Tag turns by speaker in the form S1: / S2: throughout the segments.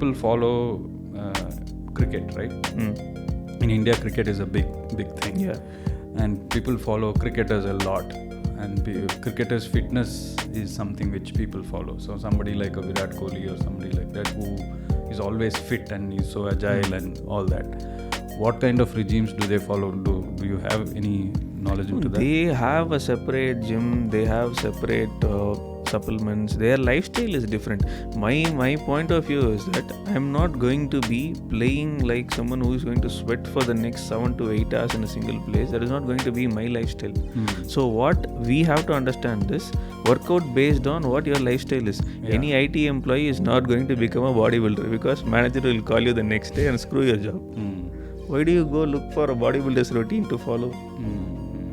S1: People follow cricket, right? In India, cricket is a big thing.
S2: Yeah.
S1: And people follow cricketers a lot. And cricketers' fitness is something which people follow. So somebody like a Virat Kohli or somebody like that who is always fit and is so agile and all that. What kind of regimes do they follow? Do you have any knowledge into that?
S2: They have a separate gym. They have separate supplements. Their lifestyle is different. My point of view is that I'm not going to be playing like someone who is going to sweat for the next 7 to 8 hours in a single place. That is not going to be my lifestyle. So what we have to understand is workout based on what your lifestyle is.
S1: Yeah.
S2: Any IT employee is not going to become a bodybuilder because manager will call you the next day and screw your job. Why do you go look for a bodybuilder's routine to follow?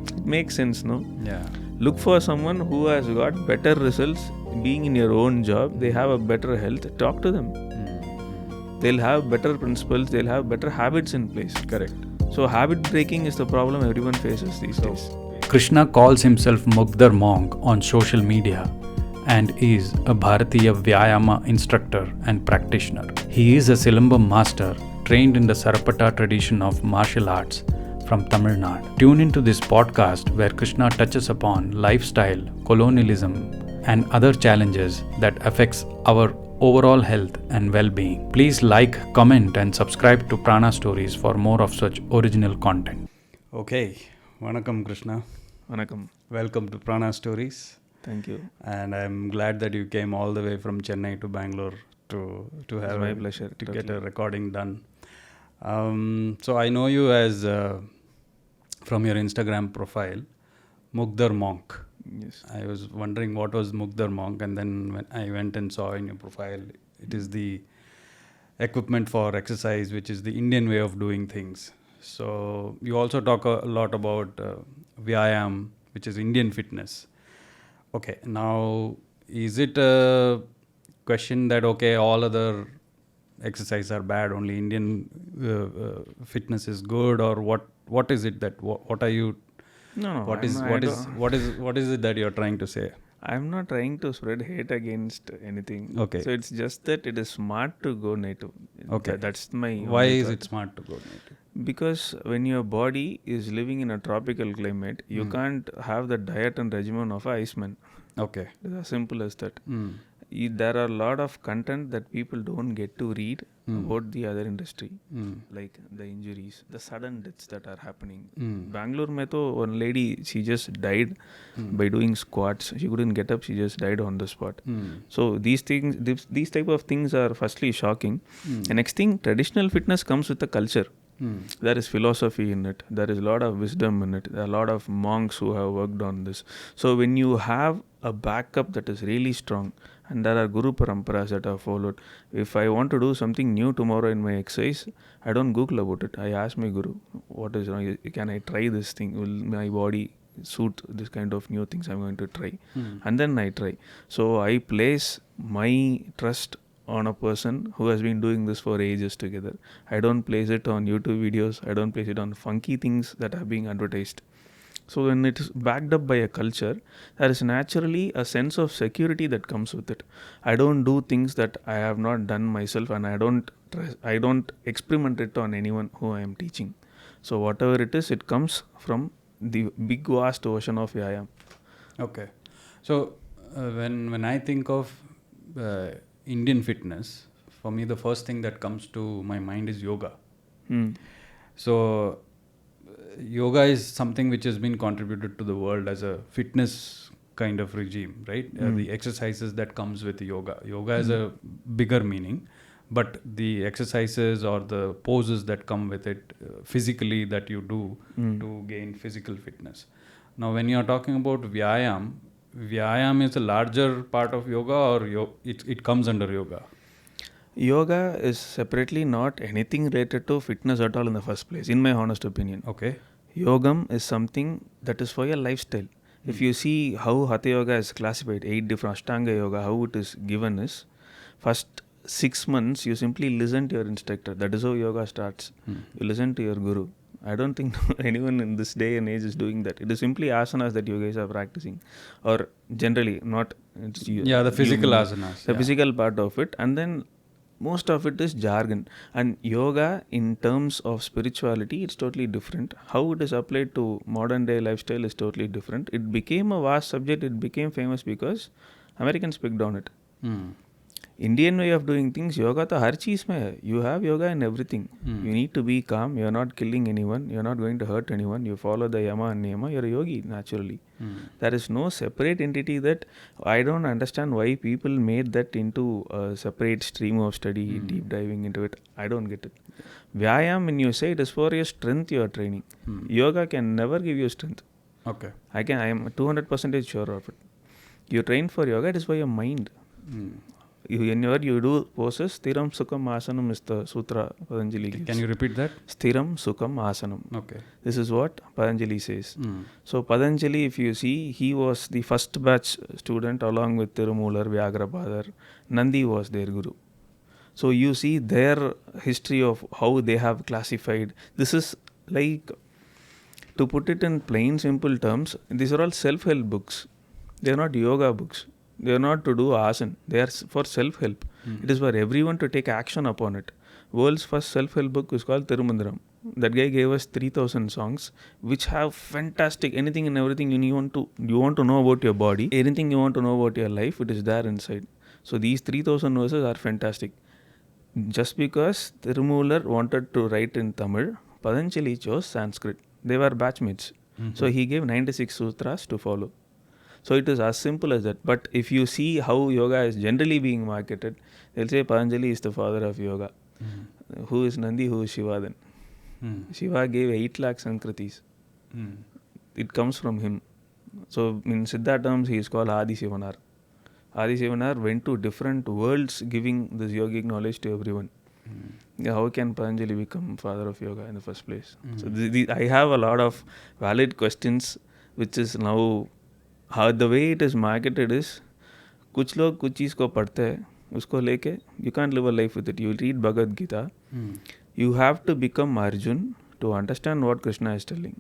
S2: It makes sense, no?
S1: Yeah.
S2: Look for someone who has got better results being in your own job. They have a better health. Talk to them. They'll have better principles. They'll have better habits in place.
S1: Correct.
S2: So habit breaking is the problem everyone faces these days.
S1: Krishna calls himself Mugdar Monk on social media and is a Bharatiya Vyayama instructor and practitioner. He is a Silambam master trained in the Sarapata tradition of martial arts from Tamil Nadu. Tune into this podcast where Krishna touches upon lifestyle, colonialism, and other challenges that affects our overall health and well-being. Please like, comment, and subscribe to Prana Stories for more of such original content. Okay, Vanakkam Krishna.
S2: Vanakkam.
S1: Welcome to Prana Stories.
S2: Thank you.
S1: And I'm glad that you came all the way from Chennai to Bangalore to have
S2: my pleasure
S1: to get a recording done. So I know you as from your Instagram profile, Mugdar Monk.
S2: Yes.
S1: I was wondering what was Mugdar Monk, and then when I went and saw in your profile, it is the equipment for exercise, which is the Indian way of doing things. So you also talk a lot about Vyayam, which is Indian fitness. Okay, now is it a question that all other exercises are bad, only Indian fitness is good, or what is it that what are you?
S2: No.
S1: What is it that you're trying to say?
S2: I'm not trying to spread hate against anything.
S1: Okay.
S2: So it's just that it is smart to go native.
S1: Okay.
S2: That's my.
S1: Why is it smart to go native?
S2: Because when your body is living in a tropical climate, you can't have the diet and regimen of an iceman.
S1: Okay.
S2: It's as simple as that. There are a lot of content that people don't get to read about the other industry, like the injuries, the sudden deaths that are happening. Bangalore mein to one lady, she just died by doing squats. She couldn't get up, she just died on the spot. So these things, these type of things are firstly shocking. The next thing, traditional fitness comes with a culture. There is philosophy in it. There is a lot of wisdom in it. There are a lot of monks who have worked on this. So when you have a backup that is really strong, and there are guru paramparas that are followed. If I want to do something new tomorrow in my exercise, I don't Google about it. I ask my guru, what is wrong? Can I try this thing? Will my body suit this kind of new things I'm going to try? And then I try. So I place my trust on a person who has been doing this for ages together. I don't place it on YouTube videos. I don't place it on funky things that are being advertised. So when it is backed up by a culture, there is naturally a sense of security that comes with it. I don't do things that I have not done myself, and I don't experiment it on anyone who I am teaching. So whatever it is, it comes from the big vast ocean of Vyayam.
S1: Okay. So when I think of Indian fitness, for me the first thing that comes to my mind is yoga. So yoga is something which has been contributed to the world as a fitness kind of regime, right? The exercises that comes with yoga. Yoga has a bigger meaning, but the exercises or the poses that come with it physically that you do to gain physical fitness. Now, when you are talking about Vyayam is a larger part of yoga, or it comes under yoga?
S2: Yoga is separately not anything related to fitness at all in the first place, in my honest opinion.
S1: Okay.
S2: Yogam is something that is for your lifestyle. If you see how Hatha Yoga is classified, 8 different Ashtanga Yoga, how it is given is, first 6 months you simply listen to your instructor. That is how yoga starts. You listen to your guru. I don't think anyone in this day and age is doing that. It is simply asanas that you guys are practicing, or generally not.
S1: The physical asanas.
S2: The physical part of it, and then most of it is jargon. And yoga, in terms of spirituality, it's totally different. How it is applied to modern day lifestyle is totally different. It became a vast subject. It became famous because Americans picked on it. Indian way of doing things, yoga to har cheez mein hai. You have yoga in everything. You need to be calm. You're not killing anyone. You're not going to hurt anyone. You follow the yama and niyama. You're a yogi naturally. There is no separate entity that I don't understand why people made that into a separate stream of study, deep diving into it. I don't get it. Vyayam, when you say it is for your strength you are training. Yoga can never give you strength.
S1: Okay.
S2: I am 200% sure of it. You train for yoga, it is for your mind. Whenever you do poses, Sthiram Sukham Asanam is the sutra Patanjali gives.
S1: Can you repeat that?
S2: Sthiram Sukham Asanam.
S1: Okay.
S2: This is what Patanjali says. So Patanjali, if you see, he was the first batch student along with Tirumular, Vyagrapadar. Nandi was their guru. So you see their history of how they have classified. This is like, to put it in plain simple terms, these are all self-help books. They are not yoga books. They are not to do asana. They are for self-help. It is for everyone to take action upon it. World's first self-help book is called Tirumandiram. That guy gave us 3,000 songs which have fantastic anything and everything you want to know about your body, anything you want to know about your life, it is there inside. So these 3,000 verses are fantastic. Just because Tirumular wanted to write in Tamil, Patanjali chose Sanskrit. They were batchmates. So he gave 96 sutras to follow. So it is as simple as that. But if you see how yoga is generally being marketed, they'll say Patanjali is the father of yoga. Who is Nandi? Who is Shiva then? Shiva gave 8 lakh Sankritis. It comes from him. So in Siddha terms, he is called Adi Sivanar. Adi Sivanar went to different worlds giving this yogic knowledge to everyone. How can Patanjali become father of yoga in the first place? So I have a lot of valid questions, which is now how the way it is marketed is, कुछ लोग कुछ चीज़ को पढ़ते हैं, उसको लेके you can't live a life with it. You read Bhagavad Gita, you have to become Arjun to understand what Krishna is telling,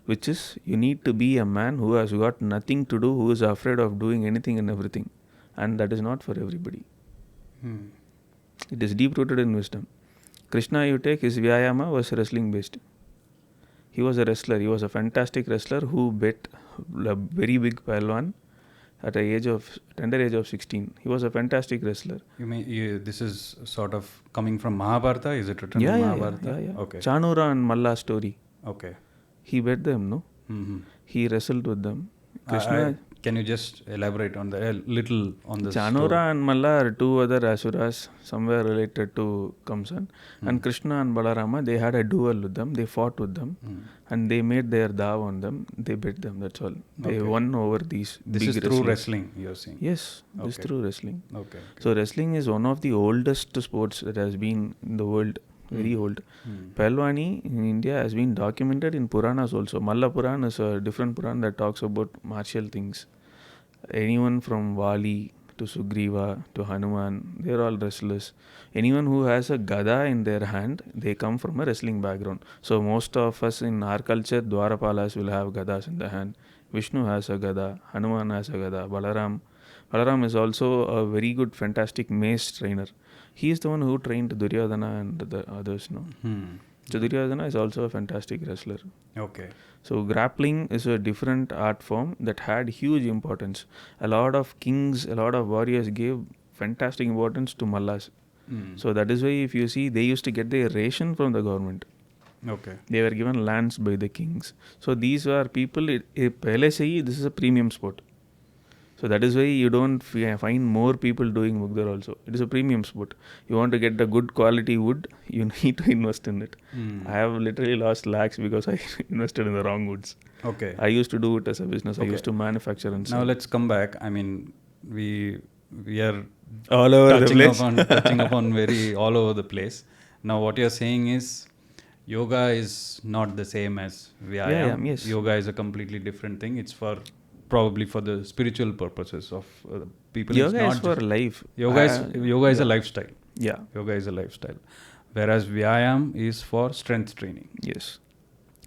S2: which is you need to be a man who has got nothing to do, who is afraid of doing anything and everything, and that is not for everybody. It is deep rooted in wisdom. Krishna, you take, his Vyayama was wrestling based. He was a wrestler. He was a fantastic wrestler who bet a very big Pahalwan at a tender age of 16. He was a fantastic wrestler.
S1: You mean this is sort of coming from Mahabharata? Is it written in Mahabharata?
S2: Yeah.
S1: Okay.
S2: Chanura and Malla story.
S1: Okay.
S2: He bet them, no? He wrestled with them. Krishna.
S1: Can you just elaborate on a little on the
S2: Chanura
S1: story?
S2: and Malla are two other asuras somewhere related to Kamsan. And Krishna and Balarama, they had a duel with them. They fought with them. And they made their dav on them. They beat them, that's all. They won over these
S1: This
S2: big
S1: is through wrestling, you're saying?
S2: Yes, this is through wrestling.
S1: Okay.
S2: So wrestling is one of the oldest sports that has been in the world. Very old. Pahalwani in India has been documented in Puranas also. Malla Puran is a different Puran that talks about martial things. Anyone from Vali to Sugriva to Hanuman, they are all wrestlers. Anyone who has a gada in their hand, they come from a wrestling background. So most of us in our culture, Dwarapalas will have gadas in the hand. Vishnu has a gada, Hanuman has a gada, Balaram is also a very good, fantastic mace trainer. He is the one who trained Duryodhana and the others, no? So Duryodhana is also a fantastic wrestler.
S1: Okay.
S2: So grappling is a different art form that had huge importance. A lot of kings, a lot of warriors gave fantastic importance to Mallas. So that is why if you see, they used to get their ration from the government.
S1: Okay.
S2: They were given lands by the kings. So these were people, pehle se hi, this is a premium sport. So that is why you don't find more people doing Mugdar also. It is a premium sport. You want to get the good quality wood, you need to invest in it. I have literally lost lakhs because I invested in the wrong woods.
S1: Okay.
S2: I used to do it as a business. I used to manufacture and sell.
S1: Now let's come back. I mean, we are
S2: all over the place.
S1: touching upon very all over the place. Now what you're saying is yoga is not the same as Vyayam.
S2: Yes.
S1: Yoga is a completely different thing. It's probably for the spiritual purposes of people.
S2: Yoga is for life.
S1: Yoga is a lifestyle.
S2: Yeah.
S1: Yoga is a lifestyle. Whereas Vyayam is for strength training.
S2: Yes.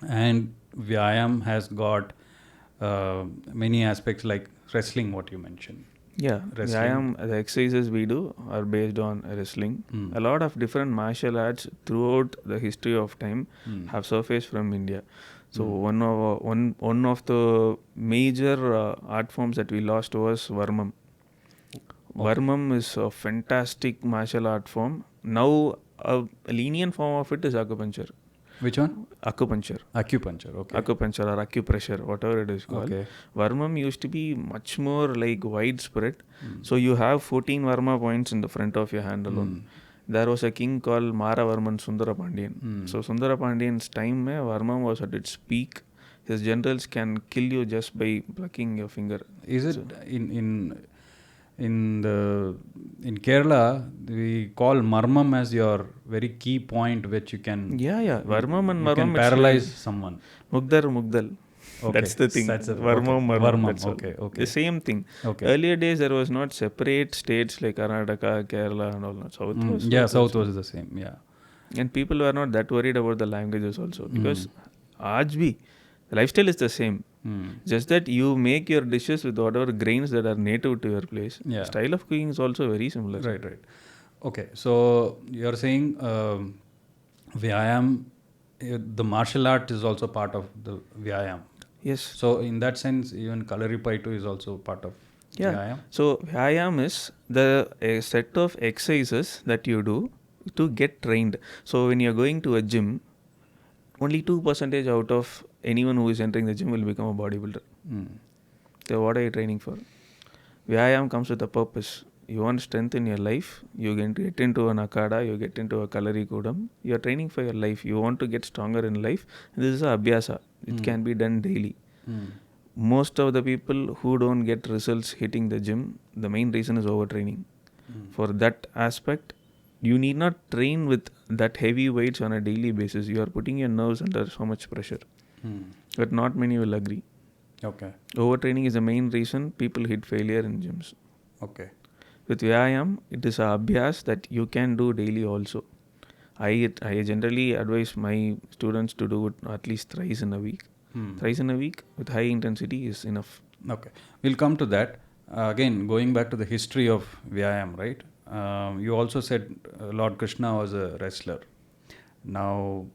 S1: And Vyayam has got many aspects like wrestling, what you mentioned.
S2: Yeah,
S1: wrestling.
S2: Vyayam, the exercises we do are based on wrestling.
S1: Mm.
S2: A lot of different martial arts throughout the history of time
S1: Mm.
S2: have surfaced from India. So
S1: Mm.
S2: one of the major art forms that we lost was Varmam.
S1: Okay.
S2: Varmam is a fantastic martial art form. Now a lenient form of it is acupuncture.
S1: Which one?
S2: Acupuncture.
S1: Acupuncture. Okay.
S2: Acupuncture or acupressure, whatever it is called.
S1: Okay.
S2: Varmam used to be much more like widespread.
S1: Mm.
S2: So you have 14 Varma points in the front of your hand alone. There was a king called Maravarman Sundarapandian. So Sundarapandian's time, Varmam was at its peak. His generals can kill you just by plucking your finger.
S1: Is it in Kerala we call marmam as your very key point which you can
S2: Varmam and
S1: you can
S2: Marmam,
S1: paralyze
S2: it's
S1: someone.
S2: like Mugdar.
S1: Okay.
S2: That's the thing.
S1: Okay.
S2: Varmam,
S1: Varmam.
S2: that's all.
S1: Okay. Okay.
S2: The same thing.
S1: Okay.
S2: Earlier days there was not separate states like Karnataka, Kerala and all that.
S1: South was the same. Yeah.
S2: And people were not that worried about the languages also because aaj bhi, the lifestyle is the same. Just that you make your dishes with whatever grains that are native to your place.
S1: Yeah.
S2: Style of cooking is also very similar.
S1: Right. Okay. So you're saying Vyayam, the martial art is also part of the Vyayam.
S2: Yes.
S1: So in that sense, even Kalaripaitu is also part of Vyayam.
S2: So Vyayam is a set of exercises that you do to get trained. So when you're going to a gym, only 2% out of anyone who is entering the gym will become a bodybuilder. So what are you training for? Vyayam comes with a purpose. You want strength in your life, you get into an akada, you get into a kalari kudam. You are training for your life. You want to get stronger in life. This is a abhyasa. It can be done daily. Most of the people who don't get results hitting the gym, the main reason is overtraining. For that aspect, you need not train with that heavy weights on a daily basis. You are putting your nerves under so much pressure. But not many will agree.
S1: Okay.
S2: Overtraining is the main reason people hit failure in gyms.
S1: Okay.
S2: With Vyayam, it is a abhyas that you can do daily also. I generally advise my students to do it at least thrice in a week. Thrice in a week with high intensity is enough.
S1: Okay. We'll come to that. Again, going back to the history of Vyayam, right? You also said Lord Krishna was a wrestler. Now,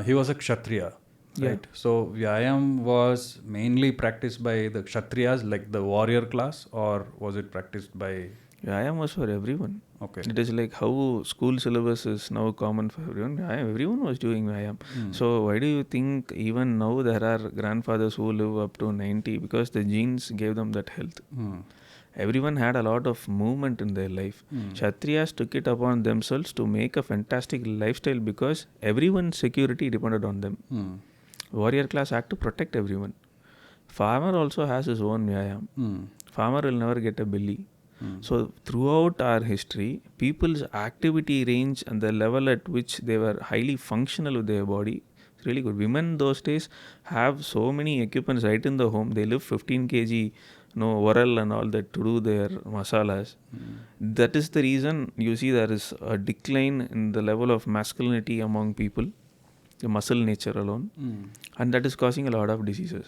S1: he was a Kshatriya, right? So, Vyayam was mainly practiced by the Kshatriyas, like the warrior class, or was it practiced by...
S2: Vyayam was for everyone.
S1: Okay.
S2: It is like how school syllabus is now common for everyone. Everyone was doing Vyayam. So why do you think even now there are grandfathers who live up to 90? Because the genes gave them that health. Everyone had a lot of movement in their life. Kshatriyas took it upon themselves to make a fantastic lifestyle because everyone's security depended on them. Warrior class had to protect everyone. Farmer also has his own Vyayam. Farmer will never get a belly. So throughout our history, people's activity range and the level at which they were highly functional with their body is really good. Women those days have so many equipments right in the home. They lift 15 kg oral and all that to do their masalas. That is the reason you see there is a decline in the level of masculinity among people, the muscle nature alone, and that is causing a lot of diseases.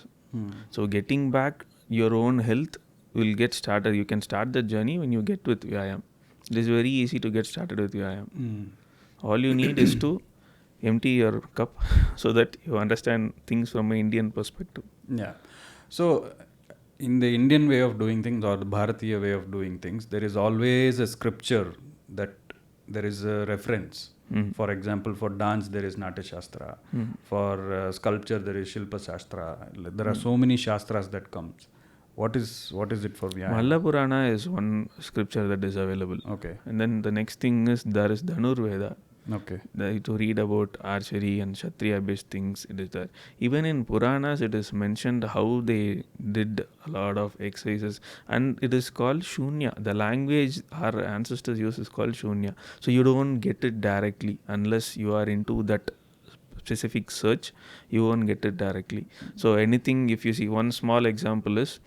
S2: So getting back your own health will get started. You can start the journey when you get with Vyayam. It is very easy to get started with Vyayam. All you need is to empty your cup so that you understand things from an Indian perspective.
S1: Yeah. So, in the Indian way of doing things or the Bharatiya way of doing things, there is always a scripture that there is a reference. For example, for dance there is Natya Shastra. For sculpture there is Shilpa Shastra. There are so many Shastras that comes. What is it for Vyayam?
S2: Malla Purana is one scripture that is available.
S1: Okay.
S2: And then the next thing is there is Dhanurveda.
S1: Okay.
S2: To read about archery and Kshatriya based things, it is there. Even in Puranas, it is mentioned how they did a lot of exercises, and it is called Shunya. The language our ancestors use is called Shunya. So you don't get it directly unless you are into that specific search. You won't get it directly. So anything, if you see one small example is,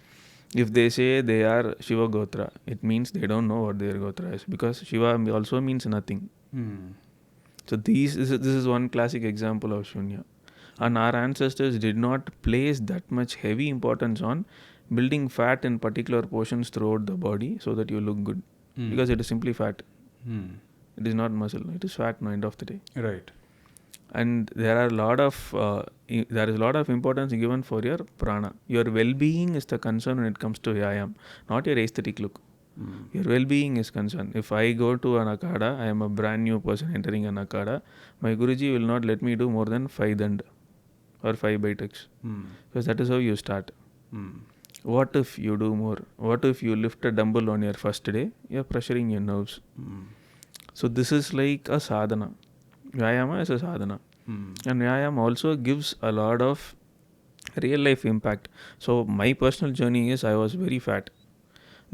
S2: if they say they are Shiva Gotra, it means they don't know what their Gotra is, because Shiva also means nothing. So this is one classic example of Shunya. And our ancestors did not place that much heavy importance on building fat in particular portions throughout the body so that you look good. Because it is simply fat. It is not muscle. It is fat. No, end of the day.
S1: Right.
S2: And there is a lot of importance given for your prana. Your well-being is the concern when it comes to Vyayam, not your aesthetic look. Your well-being is concerned. If I go to an akada, I am a brand new person entering an akada, my Guruji will not let me do more than 5 dand or 5 baitaks. Because that is how you start. What if you do more? What if you lift a dumbbell on your first day? You are pressuring your nerves. So this is like a sadhana. Vyayama is a sadhana. And Vyayama also gives a lot of real life impact. So my personal journey is I was very fat.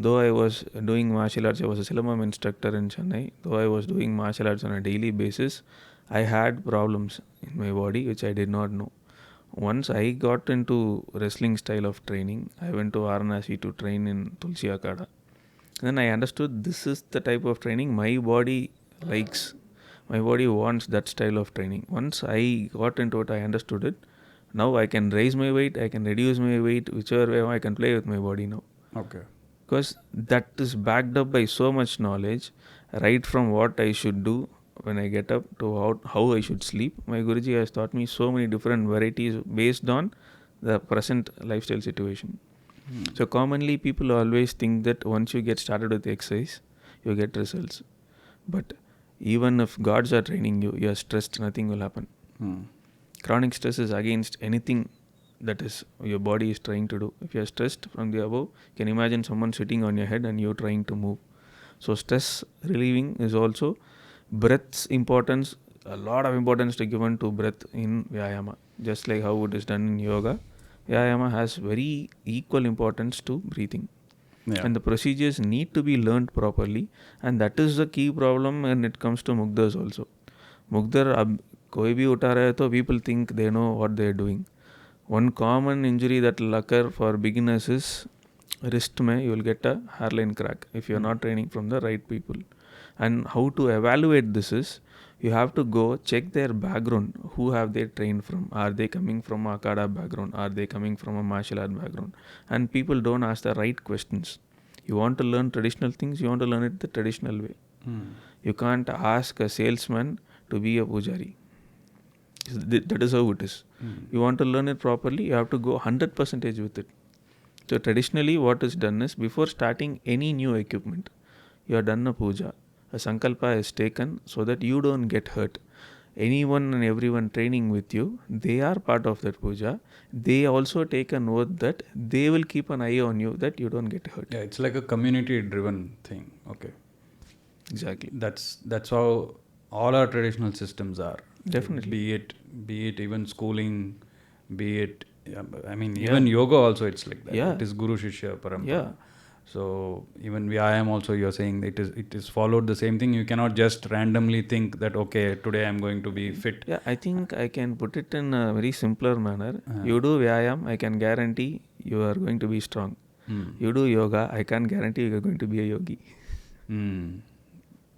S2: Though I was doing martial arts, I was a Silambam instructor in Chennai. Though I was doing martial arts on a daily basis, I had problems in my body which I did not know. Once I got into wrestling style of training, I went to Varanasi to train in Tulsi Akada. Then I understood this is the type of training my body likes. My body wants that style of training. Once I got into it, I understood it. Now I can raise my weight, I can reduce my weight, whichever way I can play with my body now.
S1: Okay.
S2: Because that is backed up by so much knowledge, right from what I should do when I get up to how I should sleep. My Guruji has taught me so many different varieties based on the present lifestyle situation. So commonly people always think that once you get started with exercise, you get results. But even if gods are training you, you are stressed, nothing will happen. Chronic stress is against anything that is your body is trying to do. If you are stressed from the above, you can imagine someone sitting on your head and you trying to move. So stress relieving is also breath's importance, a lot of importance to given to breath in Vyayama. Just like how it is done in yoga, Vyayama has very equal importance to breathing.
S1: Yeah.
S2: And the procedures need to be learned properly, and that is the key problem when it comes to Mugdars also. Mugdar ab koi bhi uta raha hai to people think they know what they are doing. One common injury that will occur for beginners is wrist mein you will get a hairline crack if you are not training from the right people. And how to evaluate this is you have to go check their background. Who have they trained from? Are they coming from a Akada background? Are they coming from a martial art background? And people don't ask the right questions. You want to learn traditional things, you want to learn it the traditional way. You can't ask a salesman to be a pujari. That is how it is. You want to learn it properly, you have to go 100% with it. So traditionally what is done is before starting any new equipment, you have done a puja. A sankalpa is taken so that you don't get hurt. Anyone and everyone training with you, they are part of that puja. They also take an oath that they will keep an eye on you that you don't get hurt.
S1: Yeah, it's like a community driven thing. Okay.
S2: Exactly.
S1: That's how all our traditional systems are.
S2: Definitely.
S1: Be it even schooling, be it even yoga also it's like that.
S2: Yeah.
S1: It is Guru Shishya Parampara.
S2: Yeah.
S1: So even Vyayam also you're saying it is followed the same thing. You cannot just randomly think that okay, today I'm going to be fit.
S2: Yeah, I think I can put it in a very simpler manner. You do Vyayam, I can guarantee you are going to be strong. You do yoga, I can't guarantee you are going to be a yogi.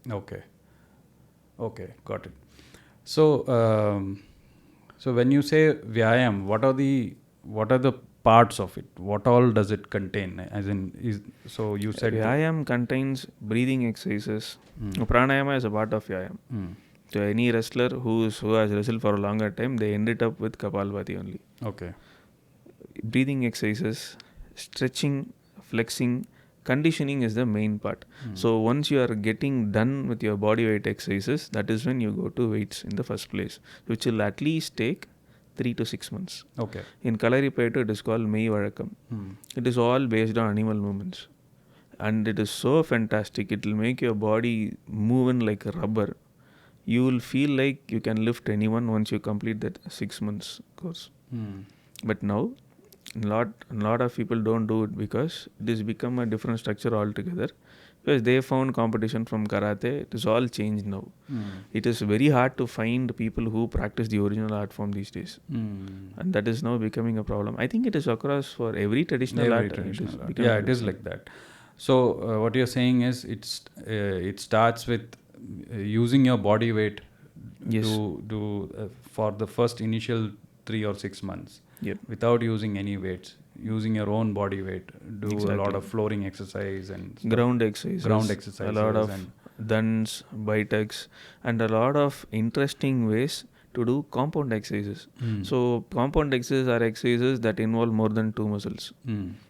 S1: Okay, got it. So so when you say Vyayam, what are the parts of it? What all does it contain? As in, so you said
S2: Vyayam contains breathing exercises. Pranayama is a part of Vyayam. So any wrestler who has wrestled for a longer time, they ended up with Kapalbhati only.
S1: Okay.
S2: Breathing exercises, stretching, flexing, conditioning is the main part. So once you are getting done with your body weight exercises, that is when you go to weights in the first place, which will at least take 3 to 6 months.
S1: Okay.
S2: In Kalaripayattu, it is called Mei Vazhakam. It is all based on animal movements. And it is so fantastic. It will make your body moving like a rubber. You will feel like you can lift anyone once you complete that 6 months course. But now, a lot of people don't do it because it has become a different structure altogether. Because they found competition from karate, it is all changed now. It is very hard to find people who practice the original art form these days. And that is now becoming a problem. I think it is across for every traditional art.
S1: Yeah, it is like that. So what you're saying is it starts with using your body weight for the first initial 3 or 6 months.
S2: Yep.
S1: Without using any weights. using your own body weight, do a lot
S2: Exactly.
S1: of flooring exercise and stuff.
S2: Ground exercises,
S1: exercises,
S2: a lot of
S1: and
S2: duns, bitex, and a lot of interesting ways to do compound exercises. So compound exercises are exercises that involve more than two muscles.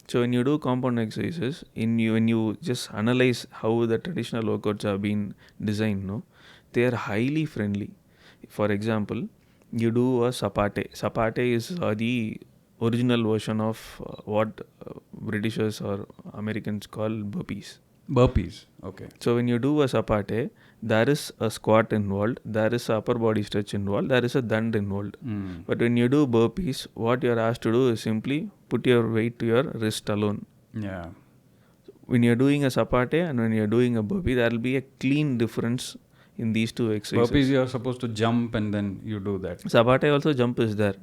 S2: So when you do compound exercises, when you just analyze how the traditional workouts have been designed, no, they are highly friendly. For example, you do a sapate. Sapate is the original version of what Britishers or Americans call burpees.
S1: burpees. Okay.
S2: So when you do a sapate, there is a squat involved, there is a upper body stretch involved, there is a dand involved. But when you do burpees, what you are asked to do is simply put your weight to your wrist alone.
S1: Yeah.
S2: When you are doing a sapate and when you are doing a burpee, there will be a clean difference in these two exercises.
S1: Burpees, you are supposed to jump and then you do that.
S2: Sapate also jump is there.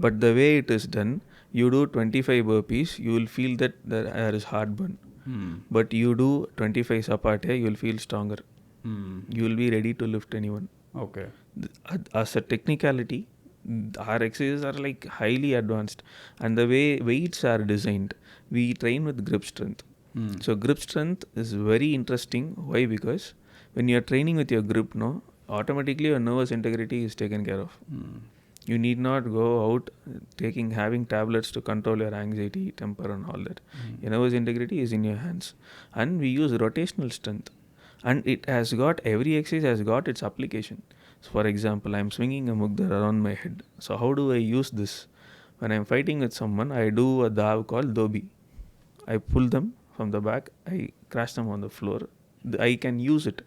S2: But the way it is done, you do 25 burpees, you will feel that there is heartburn. But you do 25 sapate, you will feel stronger. You will be ready to lift anyone.
S1: Okay.
S2: As a technicality, our exercises are like highly advanced, and the way weights are designed, we train with grip strength. So grip strength is very interesting. Why? Because when you are training with your grip, no, automatically your nervous integrity is taken care of. You need not go out having tablets to control your anxiety, temper, and all that. Your nervous integrity is in your hands, and we use rotational strength, and it has got, every exercise has got its application. So for example, I am swinging a mugdar around my head. So how do I use this? When I am fighting with someone, I do a dav called dobi. I pull them from the back, I crash them on the floor. I can use it.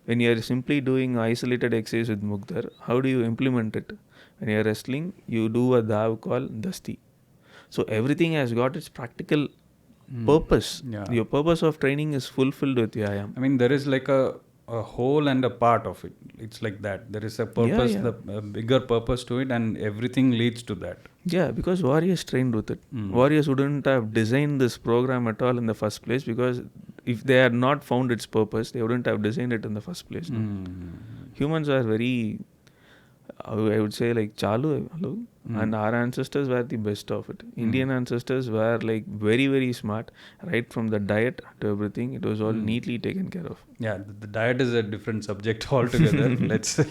S2: When you are simply doing isolated exercise with mugdar, how do you implement it? When you are wrestling, you do a dav called dasti. So everything has got its practical purpose.
S1: Yeah.
S2: Your purpose of training is fulfilled with Vyayam.
S1: I mean, there is like a whole and a part of it. It's like that. There is a purpose, a bigger purpose to it, and everything leads to that.
S2: Yeah, because warriors trained with it. Warriors wouldn't have designed this program at all in the first place, because if they had not found its purpose, they wouldn't have designed it in the first place. No? Humans are very, I would say, like chalu, and our ancestors were the best of it. Indian ancestors were like very, very smart, right from the diet to everything. It was all neatly taken care of.
S1: Yeah, the diet is a different subject altogether.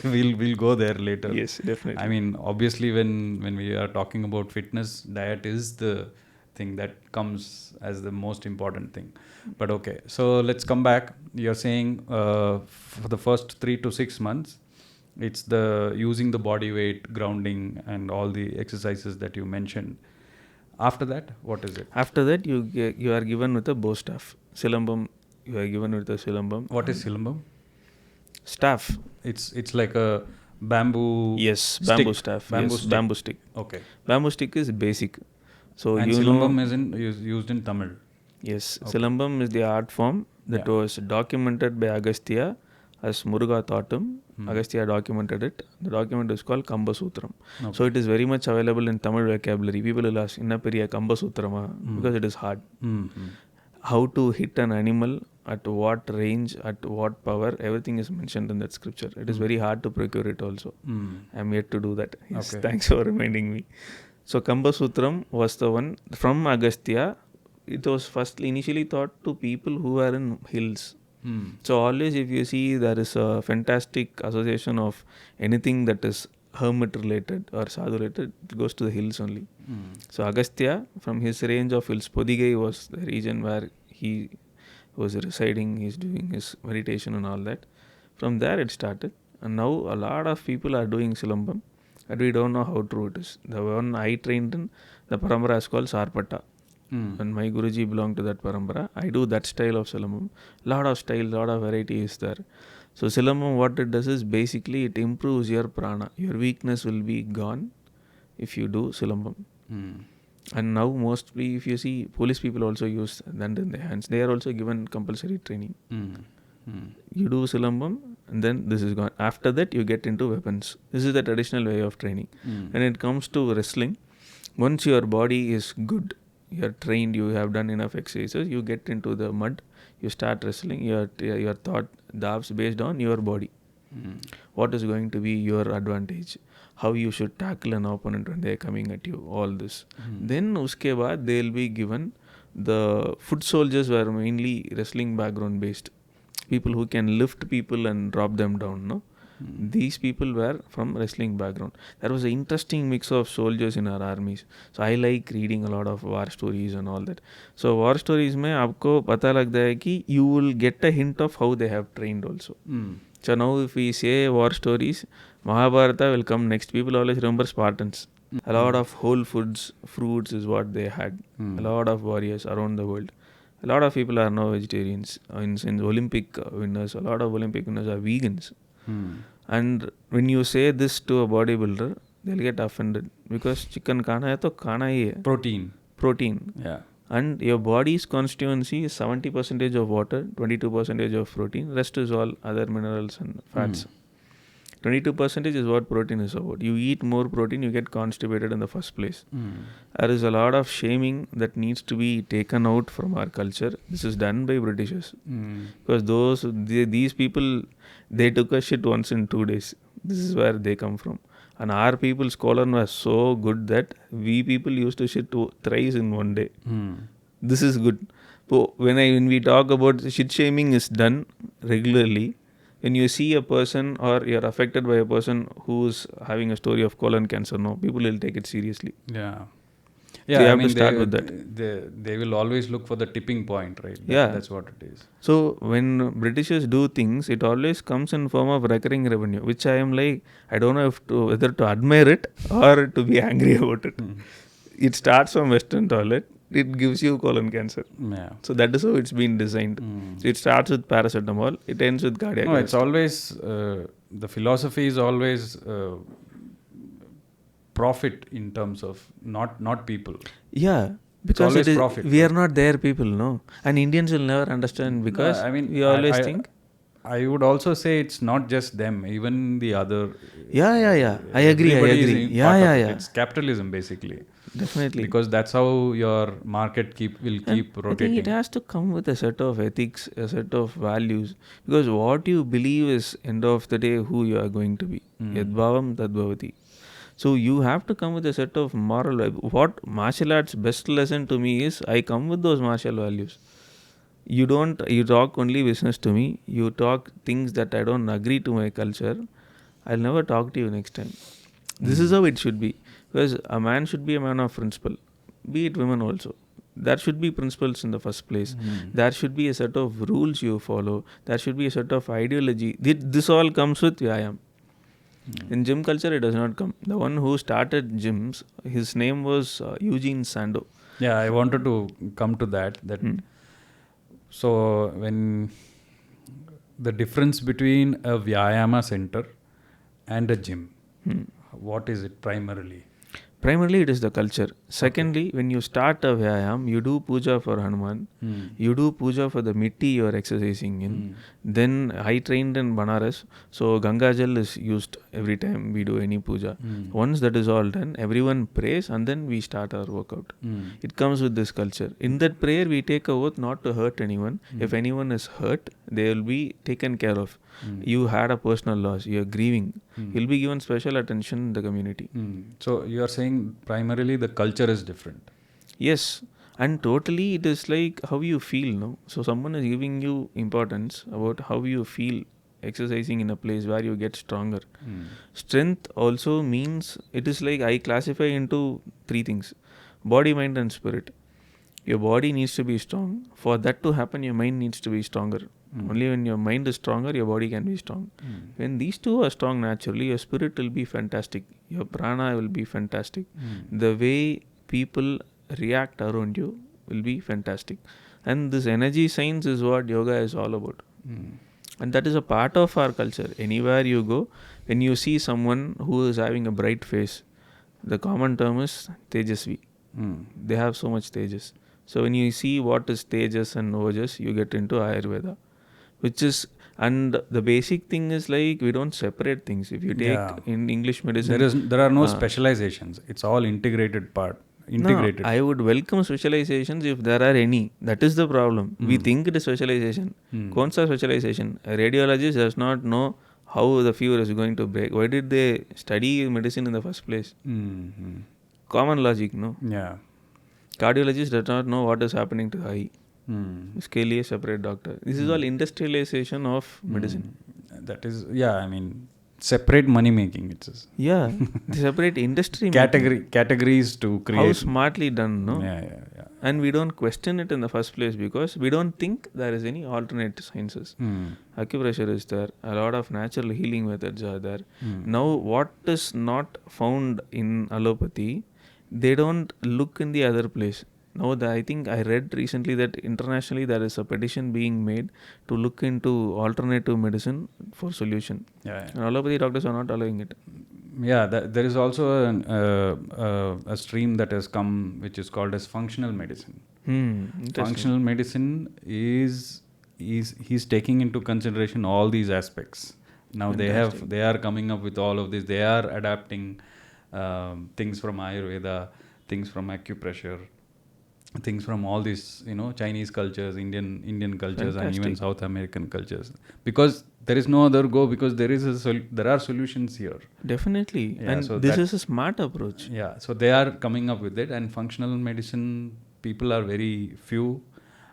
S1: We'll go there later.
S2: Yes, definitely.
S1: I mean, obviously, when we are talking about fitness, diet is the thing that comes as the most important thing. But okay, so let's come back. You're saying for the first 3 to 6 months, it's the using the body weight, grounding, and all the exercises that you mentioned. After that, what is it?
S2: After that, you are given with a bow staff. Silambam, you are given with a silambam.
S1: What is silambam?
S2: Staff.
S1: It's like a bamboo.
S2: Yes, bamboo staff. Bamboo stick.
S1: Okay.
S2: Bamboo stick is basic. So
S1: and silambam is used in Tamil.
S2: Yes, okay. Silambam is the art form that was documented by Agastya as Muruga taught him. Agastya documented it. The document is called Kamba Sutram. Okay. So it is very much available in Tamil vocabulary. People will ask, Inna periya Kamba Sutrama? Because it is hard. How to hit an animal, at what range, at what power, everything is mentioned in that scripture. It is very hard to procure it also. I am yet to do that. Yes, okay. Thanks for reminding me. So Kamba Sutram was the one from Agastya. It was initially taught to people who are in hills. So always if you see, there is a fantastic association of anything that is hermit related or sadhu related, it goes to the hills only. So Agastya, from his range of hills, Podigai was the region where he was residing, he's doing his meditation and all that. From there it started, and now a lot of people are doing Silambam, but we don't know how true it is. The one I trained in, the parampara is called Sarpata. And my Guruji belonged to that parampara. I do that style of Silambam. Lot of style, lot of variety is there. So Silambam, what it does is basically it improves your prana. Your weakness will be gone if you do Silambam. And now mostly if you see, police people also use dand in their hands. They are also given compulsory training. You do Silambam and then this is gone. After that you get into weapons. This is the traditional way of training. When it comes to wrestling, once your body is good, you are trained, you have done enough exercises, you get into the mud, you start wrestling, your thought davs based on your body. What is going to be your advantage? How you should tackle an opponent when they are coming at you, all this. Then uske baad they will be given, the foot soldiers were mainly wrestling background based. People who can lift people and drop them down, no? These people were from wrestling background. There was an interesting mix of soldiers in our armies. So I like reading a lot of war stories and all that. So war stories में आपको पता लगता है कि you will get a hint of how they have trained also. So now if we say war stories, Mahabharata will come next. People always remember Spartans. A lot of whole foods, fruits is what they had. A lot of warriors around the world. A lot of people are now vegetarians. In Olympic winners, a lot of Olympic winners are vegans. And when you say this to a bodybuilder, they'll get offended because chicken khana hai to khana hi hai. Protein. Yeah. And your body's constituency is 70% of water, 22% of protein. Rest is all other minerals and fats. 22% is what protein is about. You eat more protein, you get constipated in the first place. There is a lot of shaming that needs to be taken out from our culture. This is done by Britishers. Because these people, they took a shit once in 2 days. This is where they come from. And our people's colon was so good that we people used to shit thrice in 1 day. This is good. So when we talk about shit shaming is done regularly, when you see a person or you're affected by a person who's having a story of colon cancer, no, people will take it seriously.
S1: Yeah.
S2: Yeah, so you have to start with that.
S1: They will always look for the tipping point, right? That's what it is.
S2: So when Britishers do things, it always comes in form of recurring revenue, which I am like, I don't know whether to admire it or to be angry about it. It starts from Western toilet. It gives you colon cancer.
S1: Yeah.
S2: So that is how it's been designed. So it starts with paracetamol. It ends with cardiac arrest.
S1: No, it's always, the philosophy is always profit in terms of not people.
S2: Yeah. Because
S1: it's always profit.
S2: We are not their people, no. And Indians will never understand because we always think.
S1: I would also say it's not just them, even the other.
S2: Yeah. I agree. Yeah.
S1: It's capitalism basically.
S2: Definitely.
S1: Because that's how your market will keep rotating.
S2: I think it has to come with a set of ethics, a set of values. Because what you believe is, end of the day, who you are going to be. Yadbhavam tadbhavati. So you have to come with a set of moral values. What martial arts best lesson to me is, I come with those martial values. You talk only business to me. You talk things that I don't agree to my culture. I'll never talk to you next time. This is how it should be. Because a man should be a man of principle. Be it women also. There should be principles in the first place. There should be a set of rules you follow. There should be a set of ideology. This all comes with Vyayam. In gym culture, it does not come. The one who started gyms, his name was Eugene Sandow.
S1: Yeah, I wanted to come to that. So when the difference between a Vyayama center and a gym, what is it primarily?
S2: Primarily, it is the culture. Secondly, when you start a Vyayam, you do puja for Hanuman. You do puja for the mitti you are exercising in. Then I trained in Banaras, so Ganga Jal is used every time we do any puja. Once that is all done, everyone prays and then we start our workout. It comes with this culture. In that prayer, we take a oath not to hurt anyone. If anyone is hurt, they will be taken care of. You had a personal loss, you are grieving. You'll be given special attention in the community.
S1: So you are saying primarily the culture is different.
S2: Yes, and totally it is like how you feel, no? So someone is giving you importance about how you feel exercising in a place where you get stronger. Strength also means, it is like I classify into 3 things: body, mind and spirit. Your body needs to be strong. For that to happen, your mind needs to be stronger. Only when your mind is stronger, your body can be strong. When these two are strong naturally, your spirit will be fantastic. Your prana will be fantastic. The way people react around you will be fantastic. And this energy science is what yoga is all about. And that is a part of our culture. Anywhere you go, when you see someone who is having a bright face, the common term is Tejasvi. They have so much Tejas. So when you see what is Tejas and Ojas, you get into Ayurveda. And the basic thing is like, we don't separate things. If you take in English medicine,
S1: there are no specializations. It's all integrated part. Integrated.
S2: No, I would welcome specializations if there are any. That is the problem. We think it is specialization. Kaun sa specialization? A radiologist does not know how the fever is going to break. Why did they study medicine in the first place?
S1: Mm-hmm.
S2: Common logic, no?
S1: Yeah.
S2: Cardiologist does not know what is happening to the eye.
S1: Mm.
S2: Clearly a separate doctor. This is all industrialization of medicine.
S1: That is, I mean, separate money making. It's
S2: Yeah, the separate industry making.
S1: categories to create.
S2: How smartly done, no?
S1: Yeah.
S2: And we don't question it in the first place because we don't think there is any alternate sciences. Acupressure is there. A lot of natural healing methods are there. Now, what is not found in allopathy, they don't look in the other place. Now, I think I read recently that internationally there is a petition being made to look into alternative medicine for solution.
S1: Yeah.
S2: And allopathy doctors are not allowing it.
S1: Yeah, there is also a stream that has come which is called as functional medicine. Functional medicine is he's taking into consideration all these aspects. Now they are coming up with all of this. They are adapting things from Ayurveda, things from acupressure, things from all these, Chinese cultures, Indian cultures, and even South American cultures, because there is no other go, because there are solutions here.
S2: Definitely.
S1: Yeah,
S2: and
S1: so
S2: this is a smart approach.
S1: Yeah, so they are coming up with it, and functional medicine people are very few.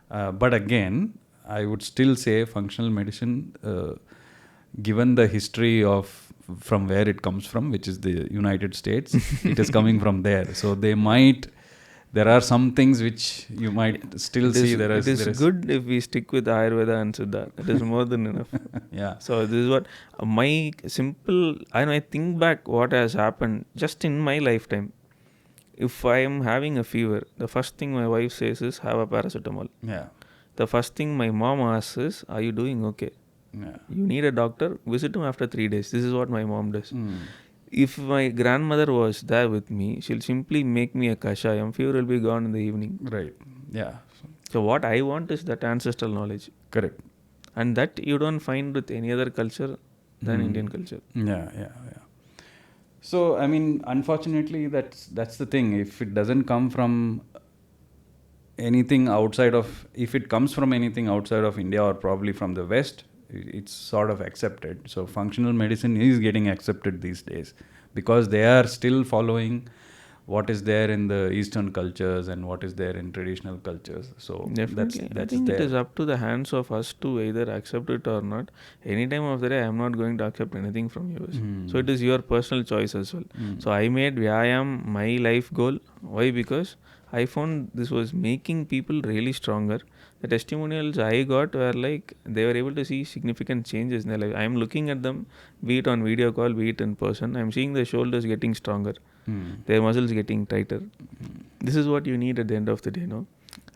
S1: But again, I would still say functional medicine, given the history of from where it comes from, which is the United States, it is coming from there. So there are some things which you might still see.
S2: It is good if we stick with Ayurveda and Siddha. It is more than enough.
S1: Yeah.
S2: So this is what my simple, I think back what has happened just in my lifetime. If I am having a fever, the first thing my wife says is have a paracetamol.
S1: Yeah.
S2: The first thing my mom asks is, are you doing okay?
S1: Yeah.
S2: You need a doctor, visit him after 3 days. This is what my mom does. If my grandmother was there with me, she'll simply make me a kashayam. Fever will be gone in the evening.
S1: Right. Yeah.
S2: So what I want is that ancestral knowledge.
S1: Correct.
S2: And that you don't find with any other culture than Indian culture.
S1: Yeah. So, I mean, unfortunately, that's the thing. If it doesn't come from anything outside of, if it comes from anything outside of India or probably from the West, it's sort of accepted. So functional medicine is getting accepted these days because they are still following what is there in the Eastern cultures and what is there in traditional cultures. So
S2: definitely,
S1: that's
S2: I think
S1: there.
S2: It is up to the hands of us to either accept it or not. Any time of the day, I am not going to accept anything from yours. So it is your personal choice as well. So I made Vyayam my life goal. Why? Because I found this was making people really stronger. The testimonials I got were like they were able to see significant changes in their life. I am looking at them, be it on video call, be it in person. I am seeing their shoulders getting stronger, their muscles getting tighter. This is what you need at the end of the day, no?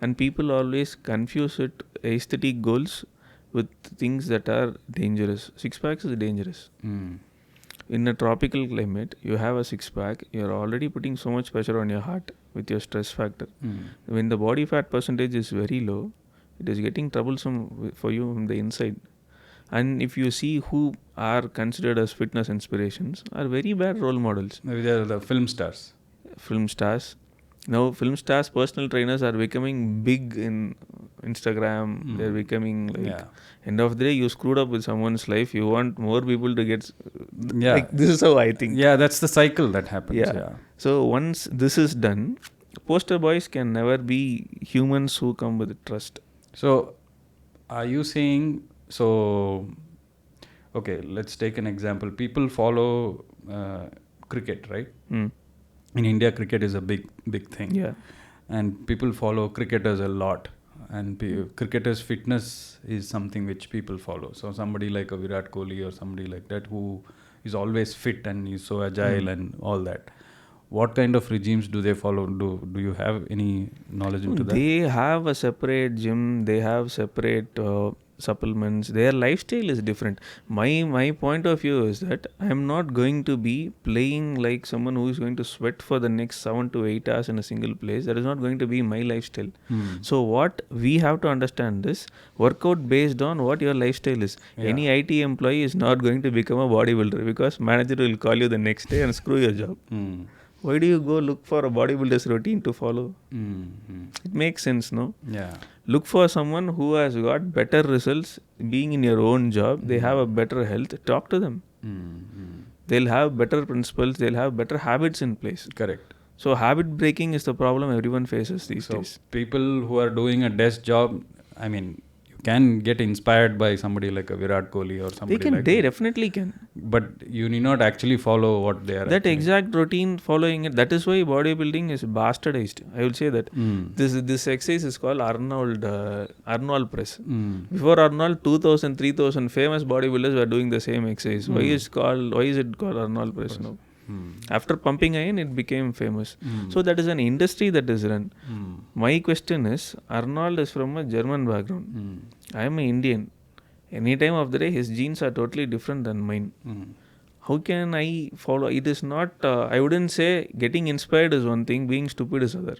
S2: And people always confuse it, aesthetic goals, with things that are dangerous. 6-packs is dangerous. In a tropical climate, you have a 6-pack, you are already putting so much pressure on your heart with your stress factor. When the body fat percentage is very low, it is getting troublesome for you from the inside. And if you see who are considered as fitness inspirations, are very bad role models.
S1: Maybe they are the film stars.
S2: Now film stars, personal trainers are becoming big in Instagram. They're becoming like, end of the day, you screwed up with someone's life. You want more people to get, like, this is how I think.
S1: Yeah, that's the cycle that happens. Yeah.
S2: So once this is done, poster boys can never be humans who come with trust.
S1: So are you saying, okay, let's take an example. People follow cricket, right? In India, cricket is a big thing.
S2: Yeah.
S1: And people follow cricketers a lot. And cricketers' fitness is something which people follow. So somebody like a Virat Kohli or somebody like that who is always fit and is so agile and all that. What kind of regimes do they follow? Do you have any knowledge into that?
S2: They have a separate gym. They have separate supplements. Their lifestyle is different. My point of view is that I am not going to be playing like someone who is going to sweat for the next 7 to 8 hours in a single place. That is not going to be my lifestyle. So what we have to understand is workout based on what your lifestyle is. Any IT employee is not going to become a bodybuilder because manager will call you the next day and screw your job. Why do you go look for a bodybuilder's routine to follow? It makes sense, no?
S1: Yeah.
S2: Look for someone who has got better results being in your own job. They have a better health. Talk to them. They'll have better principles. They'll have better habits in place.
S1: Correct.
S2: So habit breaking is the problem everyone faces these days.
S1: People who are doing a desk job, I mean, you can get inspired by somebody like a Virat Kohli or somebody like
S2: They
S1: that.
S2: definitely can.
S1: But you need not actually follow what they are.
S2: That exact routine following it. That is why bodybuilding is bastardized. I will say that. This exercise is called Arnold press. Before Arnold, 2000, 3000 famous bodybuilders were doing the same exercise. Why is it called Arnold press now? After pumping iron, it became famous. So that is an industry that is run. My question is, Arnold is from a German background. I am an Indian. Any time of the day, his genes are totally different than mine. How can I follow? It is not, I wouldn't say getting inspired is one thing, being stupid is other.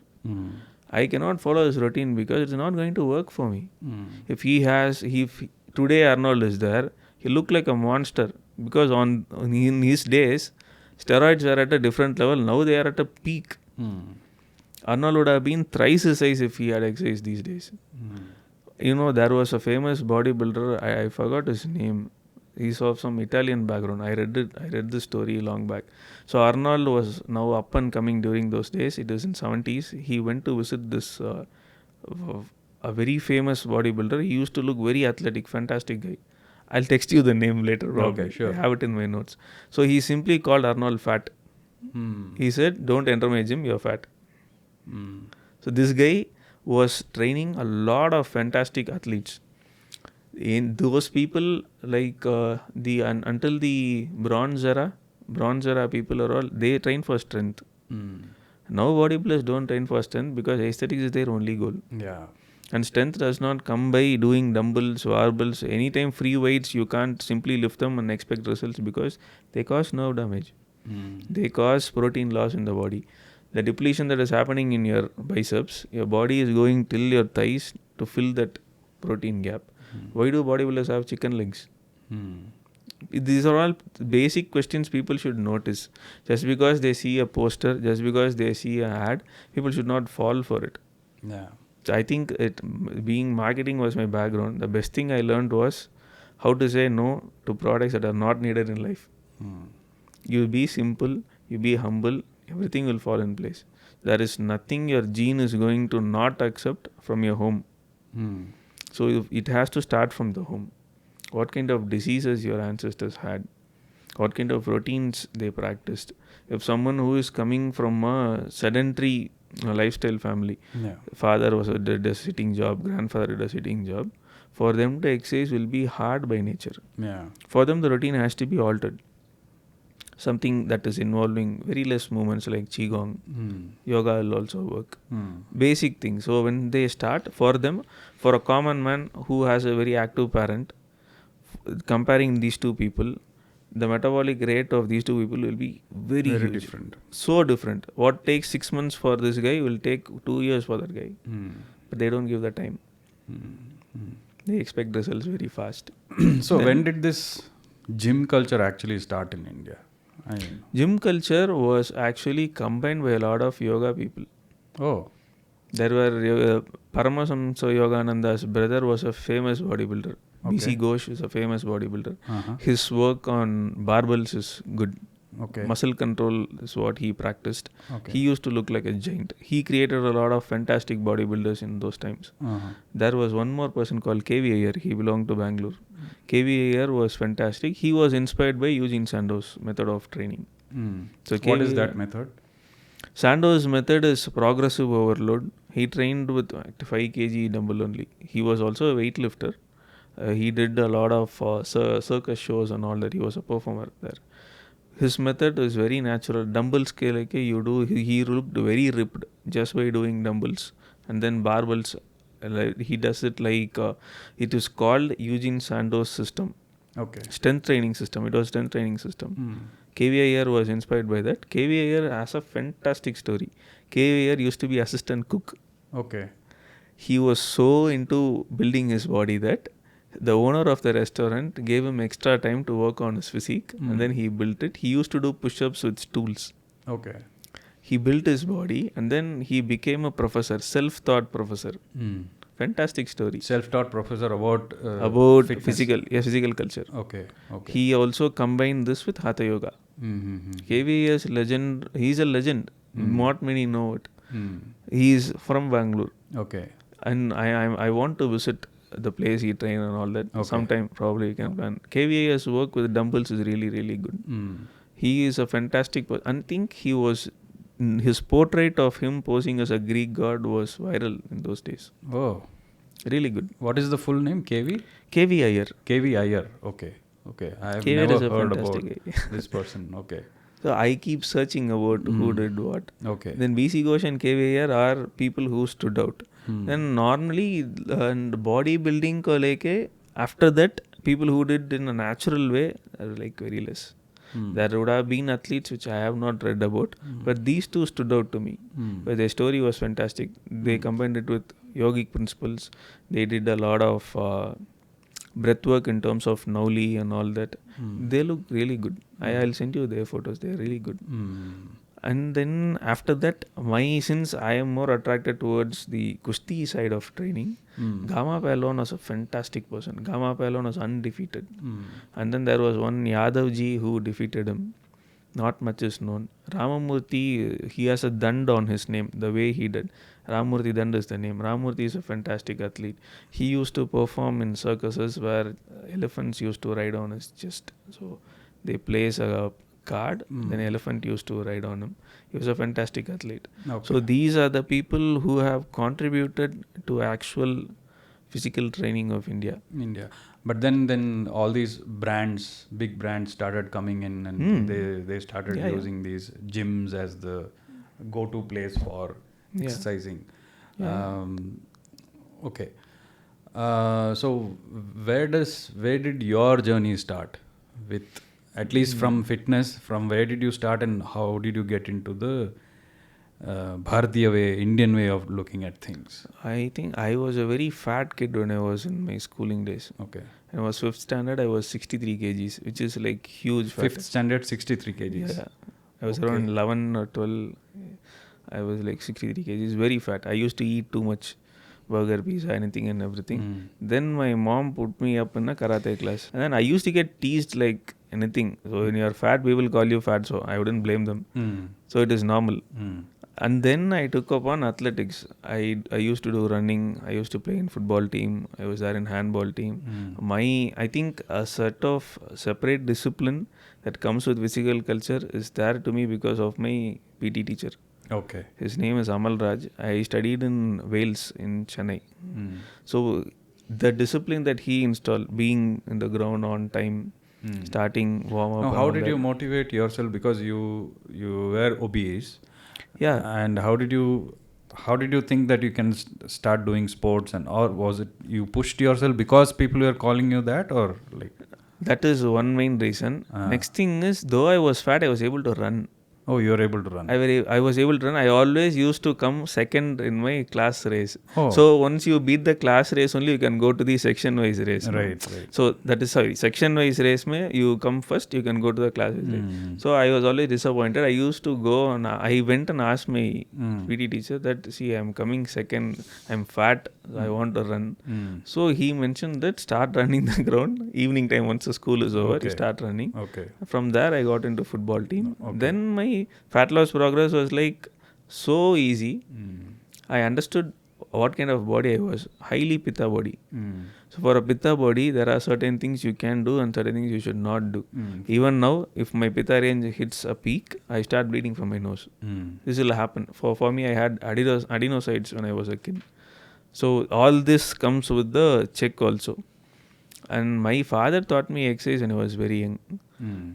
S2: I cannot follow his routine because it's not going to work for me. If today Arnold is there, he looked like a monster because in his days, steroids were at a different level. Now they are at a peak. Arnold would have been thrice his size if he had exercised these days. You know, there was a famous bodybuilder, I forgot his name. He's of some Italian background. I read the story long back. So Arnold was now up and coming during those days. It was in 70s. He went to visit this a very famous bodybuilder. He used to look very athletic, fantastic guy. I'll text you the name later, Rob.
S1: Okay, sure.
S2: I have it in my notes. So he simply called Arnold fat. He said, "Don't enter my gym, you're fat." So this guy was training a lot of fantastic athletes. In those people, like until the bronze era people are all, they train for strength. Now bodybuilders don't train for strength because aesthetics is their only goal.
S1: Yeah.
S2: And strength does not come by doing dumbbells, barbells. Anytime free weights, you can't simply lift them and expect results because they cause nerve damage. They cause protein loss in the body. The depletion that is happening in your biceps, your body is going till your thighs to fill that protein gap. Why do bodybuilders have chicken legs? These are all basic questions people should notice. Just because they see a poster, just because they see an ad, people should not fall for it.
S1: Yeah.
S2: So I think being marketing was my background. The best thing I learned was how to say no to products that are not needed in life. You be simple, you be humble, everything will fall in place. There is nothing your gene is going to not accept from your home. So it has to start from the home. What kind of diseases your ancestors had? What kind of routines they practiced? If someone who is coming from a sedentary lifestyle family, father did a sitting job, grandfather did a sitting job, for them to exercise will be hard by nature. For them the routine has to be altered. Something that is involving very less movements like qigong, yoga will also work. Basic things. So when they start, for them, for a common man who has a very active parent, comparing these two people, the metabolic rate of these two people will be very huge.
S1: Different.
S2: So different. What takes 6 months for this guy will take 2 years for that guy. But they don't give the time. They expect results very fast.
S1: So when did this gym culture actually start in India?
S2: Gym culture was actually combined by a lot of yoga people.
S1: Oh.
S2: There were Paramahamsa Yogananda's brother was a famous bodybuilder. B.C. Ghosh is a famous bodybuilder. His work on barbells is good. Muscle control is what he practiced. He used to look like a giant. He created a lot of fantastic bodybuilders in those times. There was one more person called K.V. Iyer. He belonged to Bangalore. K.V. Iyer was fantastic. He was inspired by Eugene Sandoz' method of training.
S1: So what is that method?
S2: Sandoz' method is progressive overload. He trained with 5 kg dumbbell only. He was also a weightlifter. He did a lot of circus shows and all that. He was a performer there. His method is very natural. Dumbbell scale like you do. He looked very ripped just by doing dumbbells. And then barbells. He does it like it is called Eugene Sandoz system. Strength training system. It was strength training system. K.V. Iyer was inspired by that. K.V. Iyer has a fantastic story. K.V. Iyer used to be assistant cook. He was so into building his body that the owner of the restaurant gave him extra time to work on his physique and then he built it. He used to do push-ups with stools. he built his body and then he became a professor, self-taught professor. Fantastic story.
S1: Self-taught professor about fitness.
S2: physical culture.
S1: Okay.
S2: He also combined this with Hatha Yoga. KVS legend, he's a legend. Not many know it. He is from Bangalore.
S1: Okay.
S2: And I want to visit the place he trained and all that.
S1: Okay.
S2: Sometime probably we can plan. KVS work with dumbbells is really, really good. He is a fantastic person. I think his portrait of him posing as a Greek god was viral in those days.
S1: Oh.
S2: Really good.
S1: What is the full name? KV
S2: Iyer.
S1: KV Iyer. Okay. I have
S2: KV is
S1: never
S2: a
S1: heard
S2: fantastic
S1: about
S2: guy.
S1: this person. Okay.
S2: So I keep searching about who did what.
S1: Okay.
S2: Then BC Ghosh and KV Iyer are people who stood out. Then normally bodybuilding ko leke, after that people who did in a natural way are like very less. There would have been athletes which I have not read about, but these two stood out to me. But their story was fantastic. They combined it with yogic principles. They did a lot of breath work in terms of Nauli and all that. They look really good. I'll send you their photos. They're really good. And then after that, since I am more attracted towards the Kushti side of training, Gama Pahlon was a fantastic person. Gama Pahlon was undefeated. And then there was one Yadavji who defeated him. Not much is known. Ramamurthy, he has a dand on his name, the way he did. Ramamurthy Dand is the name. Ramamurthy is a fantastic athlete. He used to perform in circuses where elephants used to ride on his chest. So they place a card, then elephant used to ride on him. He was a fantastic athlete.
S1: Okay.
S2: So these are the people who have contributed to actual physical training of India.
S1: But then all these brands, big brands started coming in and they started using these gyms as the go-to place for exercising. Okay. So where did your journey start with, at least from fitness? From where did you start and how did you get into the Bharatiya way, Indian way of looking at things?
S2: I think I was a very fat kid when I was in my schooling days.
S1: Okay.
S2: When I was 5th standard, I was 63 kgs, which is like huge.
S1: 5th standard, 63 kgs.
S2: Yeah. I was around 11 or 12. I was like 63 kgs, very fat. I used to eat too much burger, pizza, anything and everything. Then my mom put me up in a karate class. And then I used to get teased like anything. So when you're fat, people call you fat. So I wouldn't blame them. So it is normal. And then I took up on athletics. I used to do running. I used to play in football team. I was there in handball team. I think a set of separate discipline that comes with physical culture is there to me because of my PT teacher.
S1: Okay.
S2: His name is Amal Raj. I studied in Wales in Chennai. So the discipline that he installed, being in the ground on time, starting warm up.
S1: Now, how did you motivate yourself, because you were obese?
S2: Yeah.
S1: And how did you think that you can start doing sports, and or was it you pushed yourself because people were calling you that, or like?
S2: That is one main reason. Next thing is, though I was fat, I was able to run.
S1: Oh, you were able to run.
S2: I was able to run. I always used to come second in my class race.
S1: Oh.
S2: So once you beat the class race only, you can go to the section wise race.
S1: Right.
S2: So that is section wise race mein you come first, you can go to the class race. So I was always disappointed. I used to go and I went and asked my PT teacher that, see, I'm coming second, I'm fat, I want to run. So he mentioned that start running the ground. Evening time, once the school is over, you start running.
S1: Okay.
S2: From there I got into football team. Then my fat loss progress was like so easy. I understood what kind of body I was. Highly pitta body. So for a pitta body, there are certain things you can do and certain things you should not do. Even now, if my pitta range hits a peak, I start bleeding from my nose. This will happen. For me, I had adenocytes when I was a kid. So all this comes with the check also. And my father taught me exercise when I was very young.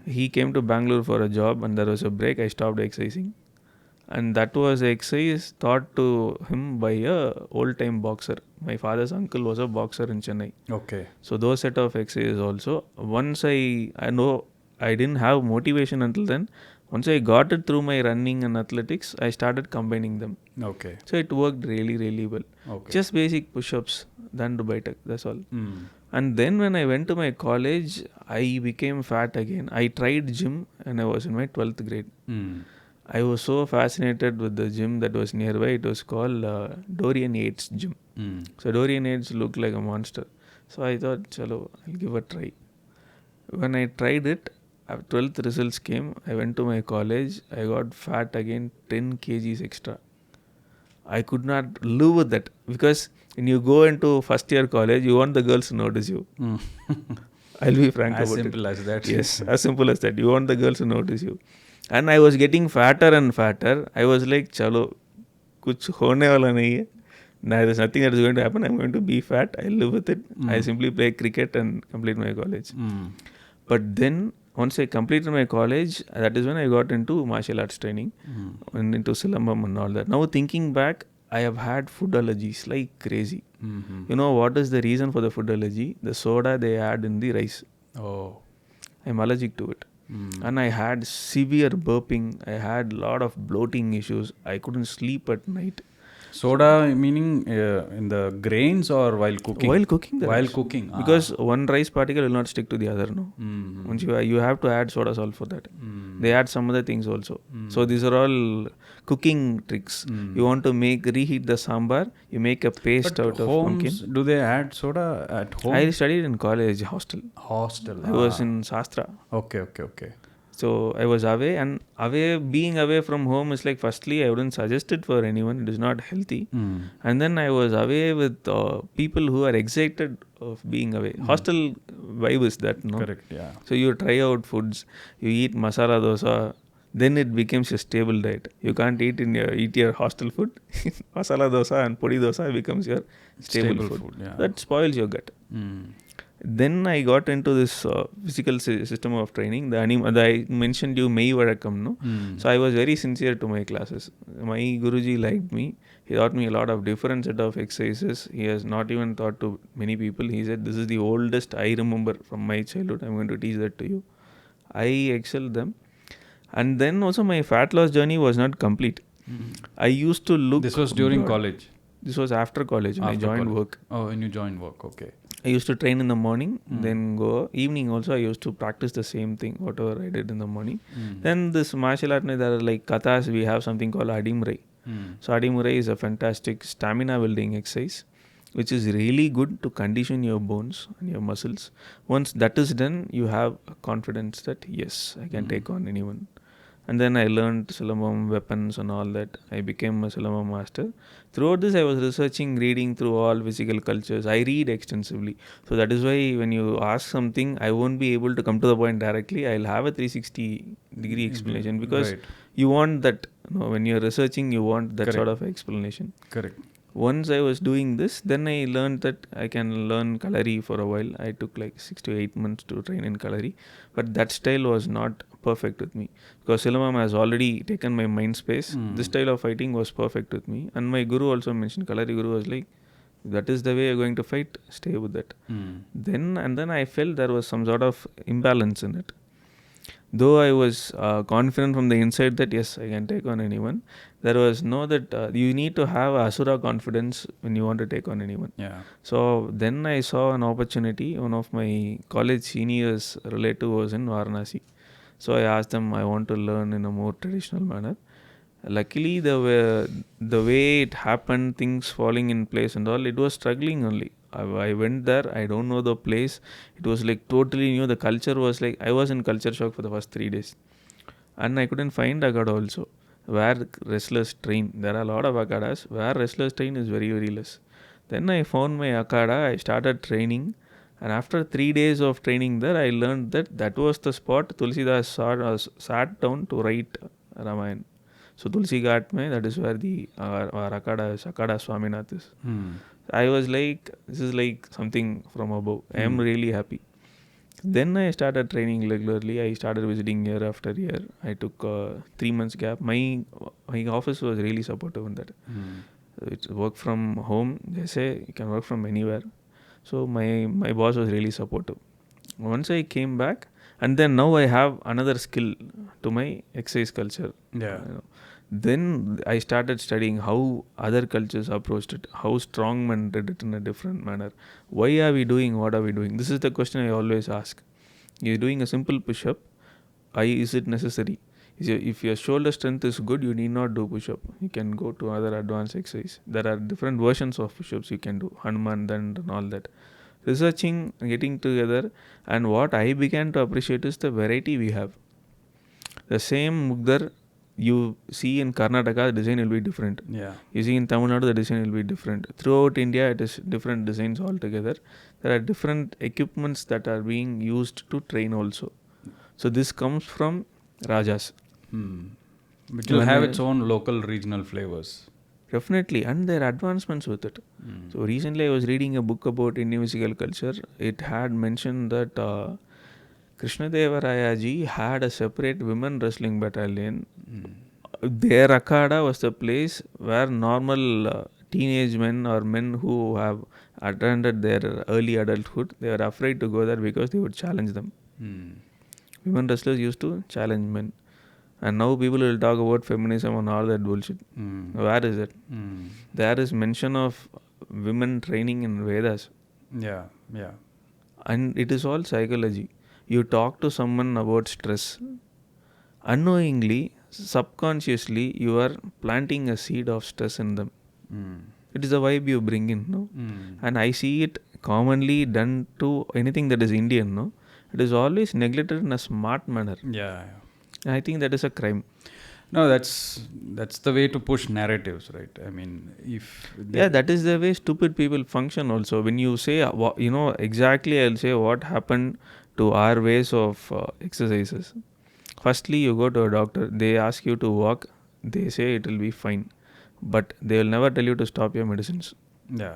S2: He came to Bangalore for a job and there was a break. I stopped exercising. And that was exercise taught to him by a old-time boxer. My father's uncle was a boxer in Chennai.
S1: Okay.
S2: So those set of exercises also. Once I know I didn't have motivation until then. Once I got it through my running and athletics, I started combining them.
S1: Okay.
S2: So it worked really, really well.
S1: Okay.
S2: Just basic push-ups, then to bicep, that's all. And then when I went to my college, I became fat again. I tried gym and I was in my 12th grade. I was so fascinated with the gym that was nearby. It was called Dorian Yates Gym. So Dorian Yates looked like a monster. So I thought, chalo, I'll give a try. When I tried it, 12th results came. I went to my college. I got fat again, 10 kgs extra. I could not live with that because when you go into first year college, you want the girls to notice you. I'll be frank
S1: As
S2: about it.
S1: simple as that.
S2: Yes, as simple as that. You want the girls to notice you. And I was getting fatter and fatter. I was like, chalo, kuch hone wala nahi hai. There's nothing that is going to happen. I'm going to be fat. I'll live with it. I simply play cricket and complete my college. But then, once I completed my college, that is when I got into martial arts training and into Silambam and all that. Now, thinking back, I have had food allergies like crazy. You know what is the reason for the food allergy? The soda they add in the rice.
S1: Oh.
S2: I'm allergic to it. And I had severe burping. I had a lot of bloating issues. I couldn't sleep at night.
S1: Soda meaning in the grains or while cooking?
S2: While cooking the
S1: While
S2: rice.
S1: cooking.
S2: Because one rice particle will not stick to the other, no? Once you have to add soda salt for that. They add some other things also. So these are all cooking tricks. You want to reheat the sambar, you make a paste out of pumpkin.
S1: Do they add soda at home?
S2: I studied in college, hostel.
S1: Hostel.
S2: I was in Shastra.
S1: Okay.
S2: So I was being away from home is like, firstly, I wouldn't suggest it for anyone. It is not healthy. And then I was away with people who are excited of being away. Hostel vibe is that, no?
S1: Correct, yeah.
S2: So you try out foods, you eat masala dosa, then it becomes a stable diet. You can't eat your hostel food. Masala dosa and podi dosa becomes your stable food.
S1: Yeah.
S2: That spoils your gut. Then I got into this physical system of training. I mentioned you Mei Vazhakam, no? So I was very sincere to my classes. My Guruji liked me. He taught me a lot of different set of exercises. He has not even taught to many people. He said, this is the oldest I remember from my childhood. I'm going to teach that to you. I excelled them. And then also my fat loss journey was not complete. I used to look...
S1: This was during college?
S2: This was after college when I joined work.
S1: Oh, when you joined work, okay.
S2: I used to train in the morning, then go. Evening also I used to practice the same thing, whatever I did in the morning. Then this martial art, there are like kathas, we have something called Adimurai. So Adimurai is a fantastic stamina building exercise, which is really good to condition your bones and your muscles. Once that is done, you have a confidence that yes, I can take on anyone. And then I learned Silambam weapons and all that. I became a Silambam master. Throughout this, I was researching, reading through all physical cultures. I read extensively. So that is why when you ask something, I won't be able to come to the point directly. I'll have a 360-degree explanation because you want that. When you're researching, you want that sort of explanation.
S1: Correct.
S2: Once I was doing this, then I learned that I can learn Kalari for a while. I took like 6 to 8 months to train in Kalari. But that style was not perfect with me. Because Silambam has already taken my mind space. This style of fighting was perfect with me. And my guru also mentioned, Kalari guru was like, that is the way you're going to fight, stay with that. Then I felt there was some sort of imbalance in it. Though I was confident from the inside that yes, I can take on anyone, there was that you need to have Asura confidence when you want to take on anyone.
S1: Yeah.
S2: So then I saw an opportunity. One of my college seniors relative was in Varanasi. So I asked them, I want to learn in a more traditional manner. Luckily, the way it happened, things falling in place and all, it was struggling only. I went there, I don't know the place. It was like totally new. The culture was like, I was in culture shock for the first 3 days. And I couldn't find Akada also, where wrestlers train. There are a lot of Akadas, where wrestlers train is very, very less. Then I found my Akada, I started training. And after 3 days of training there, I learned that was the spot Tulsidas sat down to write Ramayana. So Tulsi Ghat mein, that is where our Akada Swaminath is. I was like, this is like something from above. I am really happy. Then I started training regularly. I started visiting year after year. I took 3 months gap. My office was really supportive in that. It's work from home. They say you can work from anywhere. So my boss was really supportive. Once I came back, and then now I have another skill to my exercise culture.
S1: Yeah.
S2: Then I started studying how other cultures approached it, how strongmen did it in a different manner. Why are we doing what are we doing? This is the question I always ask. You're doing a simple push-up. Is it necessary? If your shoulder strength is good, you need not do push-up. You can go to other advanced exercise. There are different versions of push-ups you can do, Hanuman Dand and all that. Researching, getting together, and what I began to appreciate is the variety we have. The same Mugdar you see in Karnataka, the design will be different.
S1: Yeah.
S2: You see in Tamil Nadu, the design will be different. Throughout India, it is different designs altogether. There are different equipments that are being used to train also. So this comes from Rajas.
S1: Which will have its own local regional flavors.
S2: Definitely, and there are advancements with it. So recently I was reading a book about Individual culture. It had mentioned that Krishnadevara ji had a separate women wrestling battalion. Their Akada was the place where normal teenage men or men who have attended their early adulthood, they were afraid to go there because they would challenge them. Women wrestlers used to challenge men. And now people will talk about feminism and all that bullshit. Where is it? There is mention of women training in Vedas.
S1: Yeah.
S2: And it is all psychology. You talk to someone about stress. Unknowingly, subconsciously, you are planting a seed of stress in them. It is a vibe you bring in, no? And I see it commonly done to anything that is Indian, no? It is always neglected in a smart manner.
S1: Yeah.
S2: I think that is a crime.
S1: No, that's the way to push narratives, right? I mean,
S2: that is the way stupid people function also. When you say, exactly I'll say what happened to our ways of exercises. Firstly, you go to a doctor, they ask you to walk, they say it will be fine. But they will never tell you to stop your medicines.
S1: Yeah.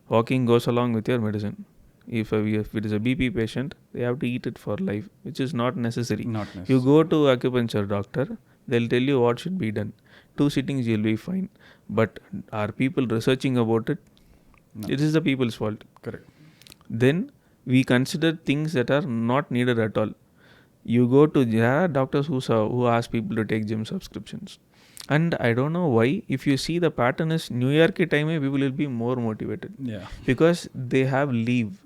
S2: Walking goes along with your medicine. If it is a BP patient, they have to eat it for life, which is not necessary. You go to acupuncture doctor, they'll tell you what should be done. 2 sittings you'll be fine. But are people researching about it? No. It is the people's fault.
S1: Correct.
S2: Then we consider things that are not needed at all. You go to doctors who ask people to take gym subscriptions. And I don't know why, if you see the pattern is New Year ki time people will be more motivated.
S1: Yeah.
S2: Because they have leave.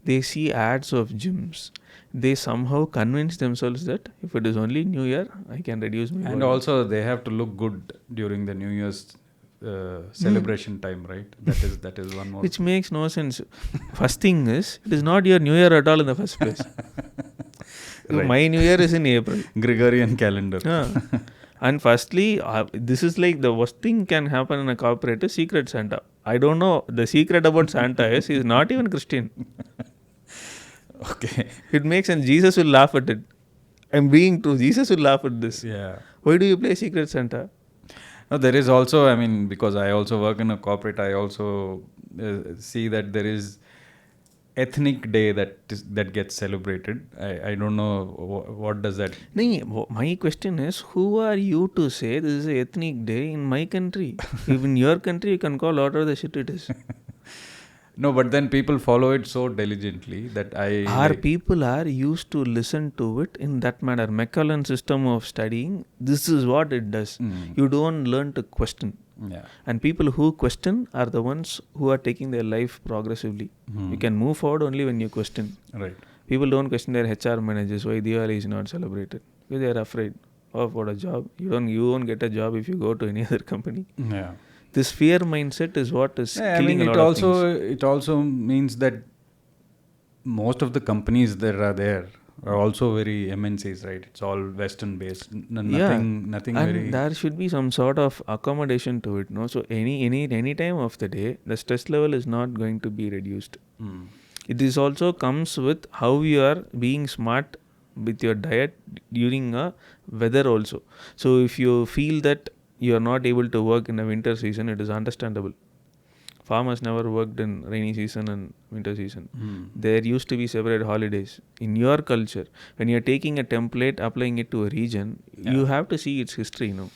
S2: They see ads of gyms. They somehow convince themselves that if it is only New Year, I can reduce my body.
S1: And also they have to look good during the New Year's celebration time, right? That is one more.
S2: Which makes no sense. First thing is, it is not your New Year at all in the first place. Right. My New Year is in April.
S1: Gregorian calendar.
S2: And firstly, this is like the worst thing can happen in a corporate is Secret Santa. I don't know. The secret about Santa is he's not even Christian.
S1: Okay.
S2: It makes sense. Jesus will laugh at it. I'm being true. Jesus will laugh at this.
S1: Yeah.
S2: Why do you play Secret Santa?
S1: No, there is also, because I also work in a corporate, I also see that there is ethnic day that gets celebrated. I don't know what does that.
S2: My question is, who are you to say this is an ethnic day in my country? If in your country you can call out of the shit it is.
S1: No, but then people follow it so diligently that
S2: people are used to listen to it in that manner. Macallan system of studying, this is what it does. You don't learn to question.
S1: Yeah.
S2: And people who question are the ones who are taking their life progressively. You can move forward only when you question.
S1: Right.
S2: People don't question their HR managers why Diwali is not celebrated. Because they are afraid of what a job. You won't get a job if you go to any other company.
S1: Yeah.
S2: This fear mindset is what is killing a lot of things.
S1: It also means that most of the companies that are there are also very MNCs, right? It's all Western based. Nothing
S2: and
S1: very.
S2: There should be some sort of accommodation to it, no? So any time of the day, the stress level is not going to be reduced. It is also comes with how you are being smart with your diet during a weather also. So if you feel that you are not able to work in a winter season, it is understandable. Farmers never worked in rainy season and winter season. There used to be separate holidays. In your culture, when you are taking a template, applying it to a region, you have to see its history, no?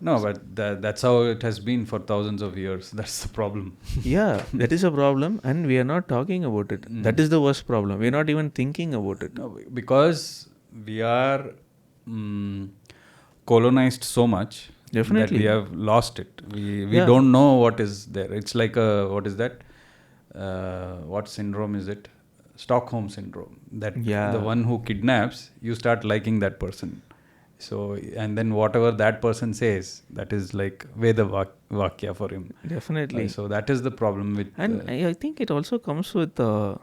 S1: No, but that's how it has been for thousands of years. That's the problem.
S2: Yeah, that is a problem, and we are not talking about it. That is the worst problem. We are not even thinking about it.
S1: No, because we are colonized so much.
S2: Definitely.
S1: That we have lost it. We don't know what is there. It's like what is that? What syndrome is it? Stockholm syndrome. That the one who kidnaps, you start liking that person. So, and then whatever that person says, that is like Veda Vakya for him.
S2: Definitely.
S1: So that is the problem with...
S2: And I think it also comes with a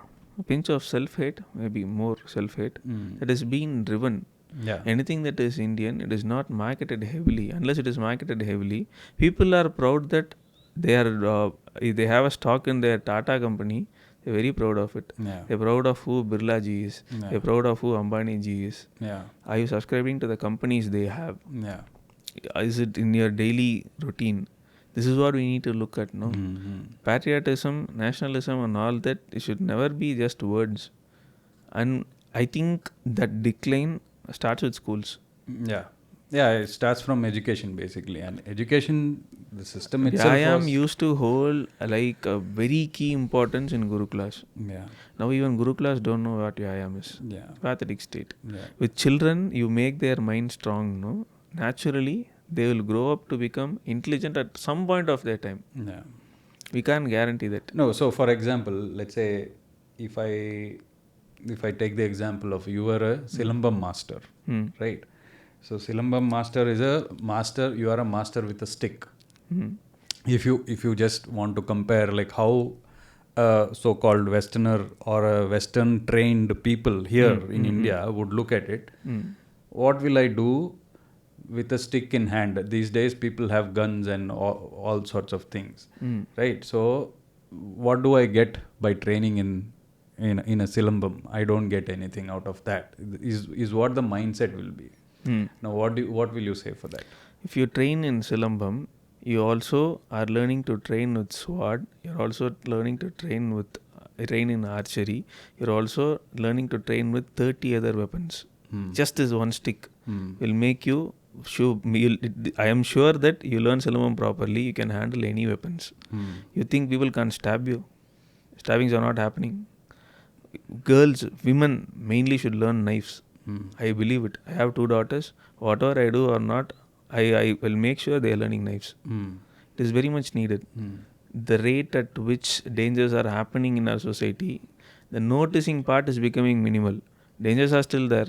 S2: pinch of self-hate, maybe more self-hate, that is being driven.
S1: Yeah.
S2: Anything that is Indian, it is not marketed heavily. Unless it is marketed heavily, people are proud that they are if they have a stock in their Tata company, they're very proud of it.
S1: Yeah.
S2: They're proud of who Birla ji is.
S1: Yeah.
S2: They're proud of who Ambani ji is.
S1: Yeah.
S2: Are you subscribing to the companies they have?
S1: Yeah.
S2: Is it in your daily routine? This is what we need to look at, no? Patriotism, nationalism and all that, it should never be just words. And I think that decline starts with schools.
S1: Yeah. Yeah, it starts from education basically. And education, the system itself
S2: Vyayam used to hold like a very key importance in Gurukulas.
S1: Yeah.
S2: Now even Gurukulas don't know what Vyayam is.
S1: Yeah.
S2: Pathetic state.
S1: Yeah.
S2: With children, you make their mind strong, no? Naturally, they will grow up to become intelligent at some point of their time.
S1: Yeah.
S2: We can't guarantee that.
S1: No, so for example, let's say if I take the example of you are a Silambam master, right? So Silambam master is a master, you are a master with a stick. If you just want to compare like how a so-called Westerner or a Western trained people here in India would look at it, what will I do with a stick in hand? These days people have guns and all sorts of things, right? So what do I get by training in a Silambam? I don't get anything out of that. Is what the mindset will be. Now what will you say for that?
S2: If you train in Silambam, you also are learning to train with sword. You're also learning to train in archery. You're also learning to train with 30 other weapons. Just this one stick will make you I am sure that you learn Silambam properly, you can handle any weapons. You think people can't stab you? Stabbings are not happening. Girls, women mainly should learn knives. I believe it. I have 2 daughters. Whatever I do or not, I will make sure they are learning knives. It is very much needed. The rate at which dangers are happening in our society, the noticing part is becoming minimal. Dangers are still there.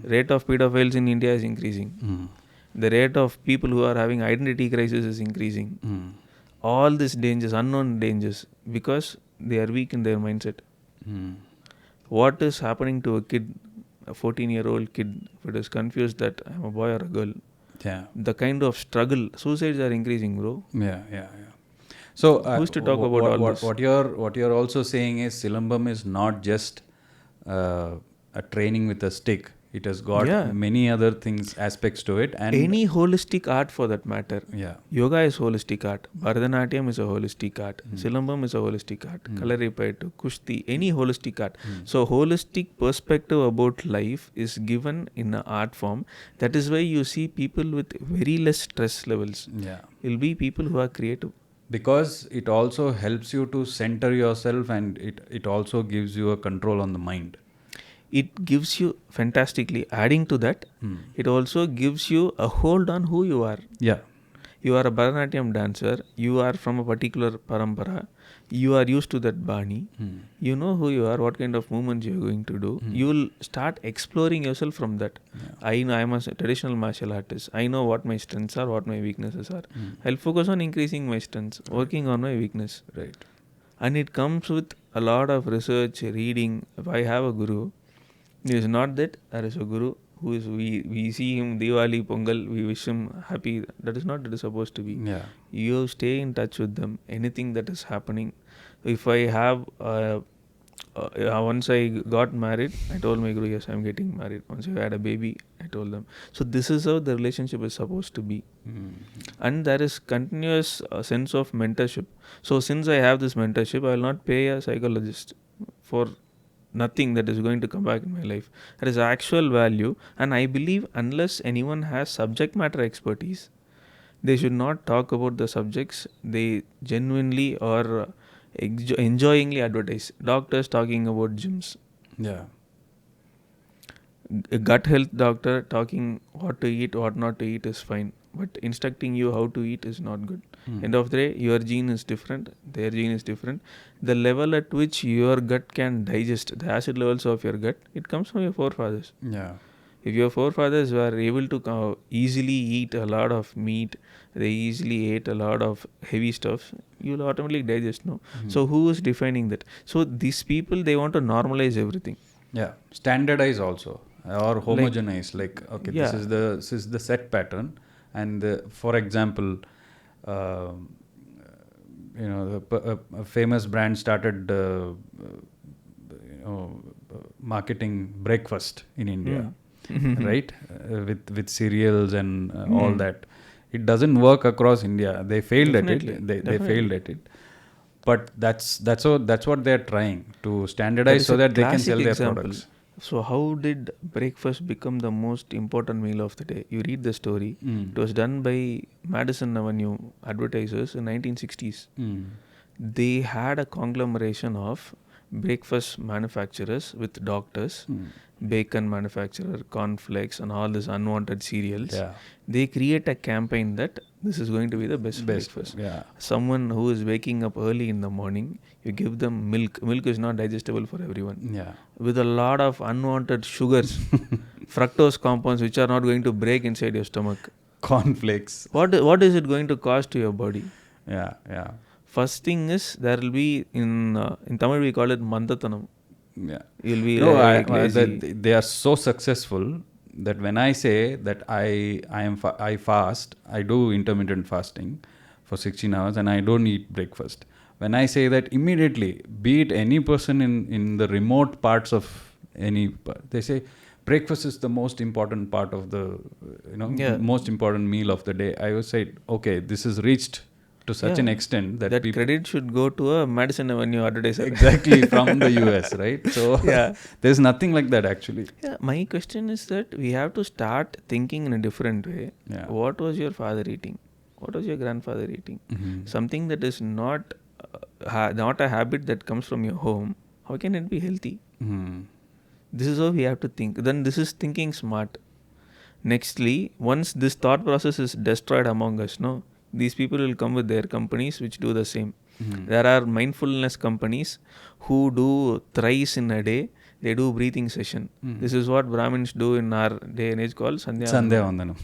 S2: Rate of pedophiles in India is increasing. The rate of people who are having identity crisis is increasing. All these dangers, unknown dangers, because they are weak in their mindset. What is happening to a kid, a 14-year-old kid, if it is confused that I am a boy or a girl?
S1: Yeah.
S2: The kind of struggle, suicides are increasing, bro.
S1: Yeah. So
S2: who's to talk about all this?
S1: What you're also saying is Silambam is not just a training with a stick. It has got many other things, aspects to it, and
S2: any holistic art for that matter.
S1: Yeah.
S2: Yoga is holistic art. Bharatanatyam is a holistic art. Silambam is a holistic art. Kalaripayattu, Kushti, any holistic art. So holistic perspective about life is given in an art form. That is why you see people with very less stress levels.
S1: Yeah.
S2: Will be people who are creative.
S1: Because it also helps you to center yourself, and it also gives you a control on the mind.
S2: It gives you fantastically. Adding to that, it also gives you a hold on who you are.
S1: Yeah.
S2: You are a Bharatanatyam dancer. You are from a particular parampara. You are used to that bani. You know who you are, what kind of movements you are going to do. You will start exploring yourself from that. Yeah. I know I am a traditional martial artist. I know what my strengths are, what my weaknesses are. I'll focus on increasing my strengths, working on my weakness.
S1: Right.
S2: And it comes with a lot of research, reading. If I have a guru, it is not that there is a guru who is we see him Diwali, Pongal, we wish him happy. That is not what it is supposed to be.
S1: Yeah.
S2: You stay in touch with them. Anything that is happening. If I have once I got married, I told my guru, yes, I am getting married. Once I had a baby, I told them. So this is how the relationship is supposed to be. And there is continuous sense of mentorship. So since I have this mentorship, I will not pay a psychologist for nothing that is going to come back in my life. There is actual value, and I believe unless anyone has subject matter expertise, they should not talk about the subjects they genuinely or enjoyingly advertise. Doctors talking about gyms.
S1: Yeah.
S2: A gut health doctor talking what to eat, what not to eat is fine, but instructing you how to eat is not good. End of the day, your gene is different, their gene is different. The level at which your gut can digest the acid levels of your gut, it comes from your forefathers.
S1: Yeah.
S2: If your forefathers were able to easily eat a lot of meat, they easily ate a lot of heavy stuff, you will automatically digest, no? So who is defining that? So these people, they want to normalize everything.
S1: Yeah, standardize also or homogenize. Okay,
S2: yeah.
S1: this is the set pattern, and for example, a famous brand started marketing breakfast in India, right? With cereals and all that. It doesn't work across India. They failed
S2: Definitely.
S1: at it. They failed at it. But that's what they're trying to standardize so that they can sell their products.
S2: So how did breakfast become the most important meal of the day? You read the story. It was done by Madison Avenue advertisers in 1960s. They had a conglomeration of breakfast manufacturers with doctors, bacon manufacturer, cornflakes, and all these unwanted cereals.
S1: Yeah.
S2: They create a campaign that this is going to be the best breakfast.
S1: Yeah.
S2: Someone who is waking up early in the morning, you give them milk. Milk is not digestible for everyone.
S1: Yeah.
S2: With a lot of unwanted sugars, fructose compounds which are not going to break inside your stomach.
S1: Cornflakes.
S2: What is it going to cost to your body?
S1: Yeah, yeah.
S2: First thing is there will be in Tamil we call it mandathanam.
S1: Yeah.
S2: You'll be
S1: they are so successful that when I say that I fast, I do intermittent fasting for 16 hours and I don't eat breakfast. When I say that, immediately, be it any person in the remote parts of they say breakfast is the most important part of the most important meal of the day. I would say, okay, this is reached to such an extent that
S2: credit should go to a Madison Avenue advertiser.
S1: Exactly, from the US, right? So there's nothing like that actually.
S2: Yeah, my question is that we have to start thinking in a different way.
S1: Yeah.
S2: What was your father eating? What was your grandfather eating? Something that is not a habit that comes from your home. How can it be healthy? This is how we have to think. Then this is thinking smart. Nextly, once this thought process is destroyed among us, these people will come with their companies which do the same. There are mindfulness companies who do thrice in a day. They do breathing session. This is what Brahmins do in our day and age called Sandhya
S1: Vandanam.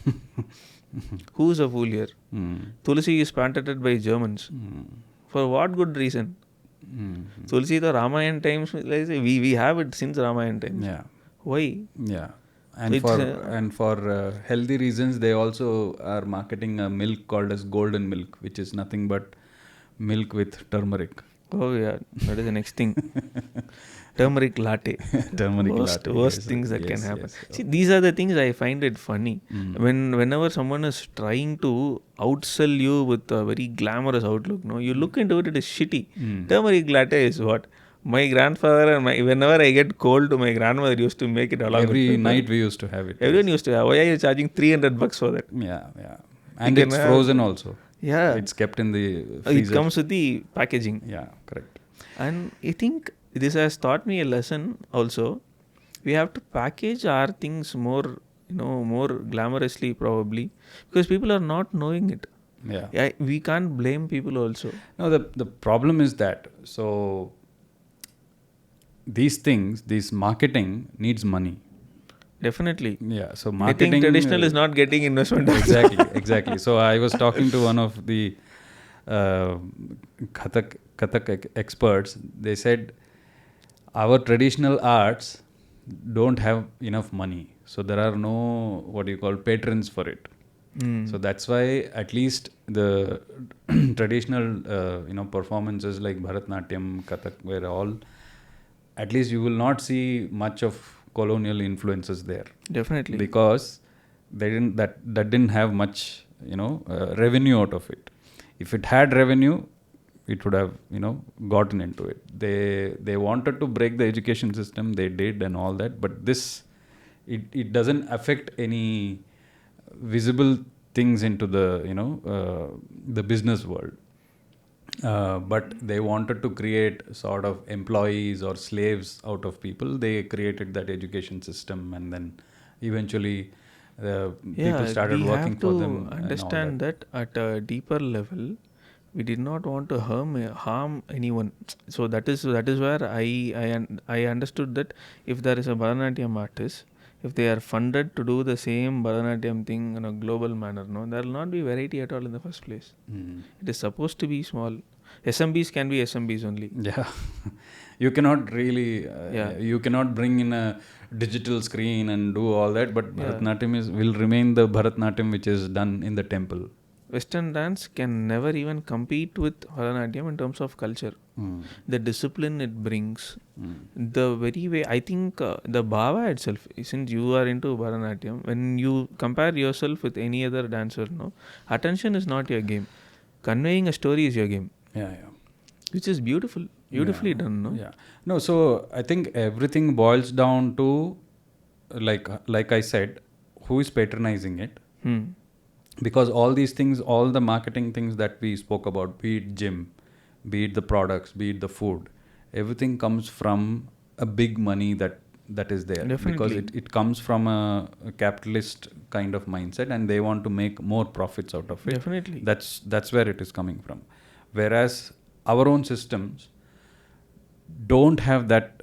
S2: Who is a fool here? Tulsi is patented by Germans. For what good reason? Tulsi, the Ramayana times, we have it since Ramayana times.
S1: Yeah.
S2: Why?
S1: Yeah. And for healthy reasons, they also are marketing a milk called as golden milk, which is nothing but milk with turmeric.
S2: Oh yeah, that is the next thing. Turmeric latte. Worst things that can happen. See, these are the things I find it funny. Whenever someone is trying to outsell you with a very glamorous outlook, you look into it, it is shitty. Turmeric latte is what? My grandfather and whenever I get cold, my grandmother used to make it along
S1: every night we used to have it.
S2: Everyone used to have. Why are you charging $300 for that?
S1: Yeah, yeah. And it's frozen also.
S2: Yeah.
S1: It's kept in the freezer.
S2: It comes with the packaging.
S1: Yeah, correct.
S2: And I think this has taught me a lesson also. We have to package our things more glamorously probably, because people are not knowing it.
S1: Yeah.
S2: We can't blame people also.
S1: No, the problem is that, so these things, this marketing needs money.
S2: Definitely.
S1: Yeah. So marketing.
S2: I think traditional is not getting investment.
S1: Exactly. So I was talking to one of the Kathak experts. They said our traditional arts don't have enough money. So there are no, patrons for it. So that's why at least the traditional, performances like Bharatnatyam, Kathak were all, at least you will not see much of colonial influences there.
S2: Definitely.
S1: Because they didn't have much, revenue out of it. If it had revenue, it would have, gotten into it. They wanted to break the education system, they did and all that, but this, it doesn't affect any visible things into the, the business world. But they wanted to create sort of employees or slaves out of people. They created that education system, and then eventually people started working for them.
S2: We have to understand that at a deeper level, we did not want to harm anyone. So that is where I understood that if there is a Bharatanatyam artist, if they are funded to do the same Bharatanatyam thing in a global manner, no, there will not be variety at all in the first place. It is supposed to be small. SMBs can be SMBs only.
S1: Yeah. You cannot really,
S2: Yeah.
S1: you cannot bring in a digital screen and do all that, but Bharatanatyam will remain the Bharatanatyam which is done in the temple.
S2: Western dance can never even compete with Bharatanatyam in terms of culture. The discipline it brings, the very way, I think the bhava itself, since you are into Bharatanatyam, when you compare yourself with any other dancer, no, attention is not your game. Conveying a story is your game.
S1: Yeah.
S2: Which is beautifully done, no?
S1: Yeah. No, so I think everything boils down to, like I said, who is patronizing it. Because all these things, all the marketing things that we spoke about, be it gym, be it the products, be it the food, everything comes from a big money that is there.
S2: Definitely.
S1: Because it comes from a capitalist kind of mindset, and they want to make more profits out of it.
S2: Definitely.
S1: That's where it is coming from. Whereas our own systems don't have that.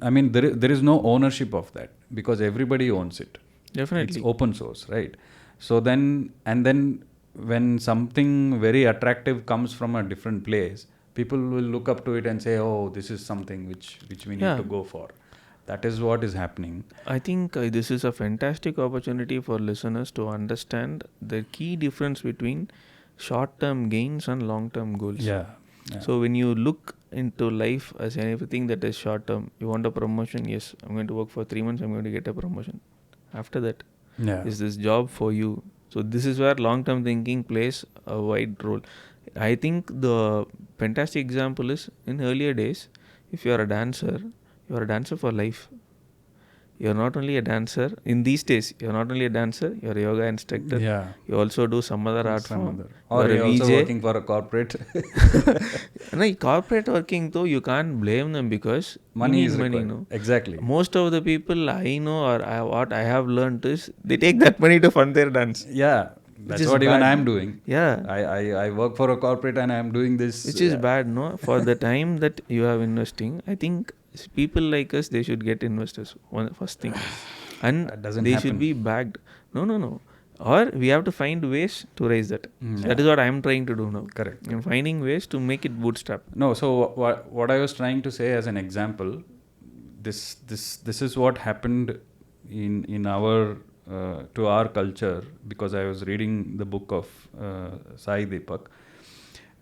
S1: I mean, there is no ownership of that, because everybody owns it.
S2: Definitely.
S1: It's open source, right? So then when something very attractive comes from a different place, people will look up to it and say, oh, this is something which we need to go for. That is what is happening.
S2: I think this is a fantastic opportunity for listeners to understand the key difference between short-term gains and long-term goals.
S1: Yeah.
S2: So when you look into life as everything that is short-term, you want a promotion, yes, I'm going to work for 3 months, I'm going to get a promotion. After that, is this job for you? So this is where long-term thinking plays a wide role. I think the fantastic example is, in earlier days, if you are a dancer for life. You're not only a dancer. In these days, you're not only a dancer, you're a yoga instructor.
S1: Yeah.
S2: You also do some other art form.
S1: Or you're also
S2: VJ.
S1: working for a corporate.
S2: No, corporate working though, you can't blame them, because
S1: money is
S2: money,
S1: required.
S2: no?
S1: Exactly.
S2: Most of the people I know, or what I have learned is, they take that money to fund their dance.
S1: Yeah. That's what even I'm doing.
S2: Yeah.
S1: I work for a corporate and I'm doing this.
S2: Which is bad, no? For the time that you have investing, I think people like us, they should get investors, first thing. And they should be backed. No. Or we have to find ways to raise that. That is what I am trying to do now.
S1: Correct.
S2: I'm finding ways to make it bootstrap.
S1: No, so what I was trying to say as an example, this is what happened in our to our culture, because I was reading the book of Sai Deepak,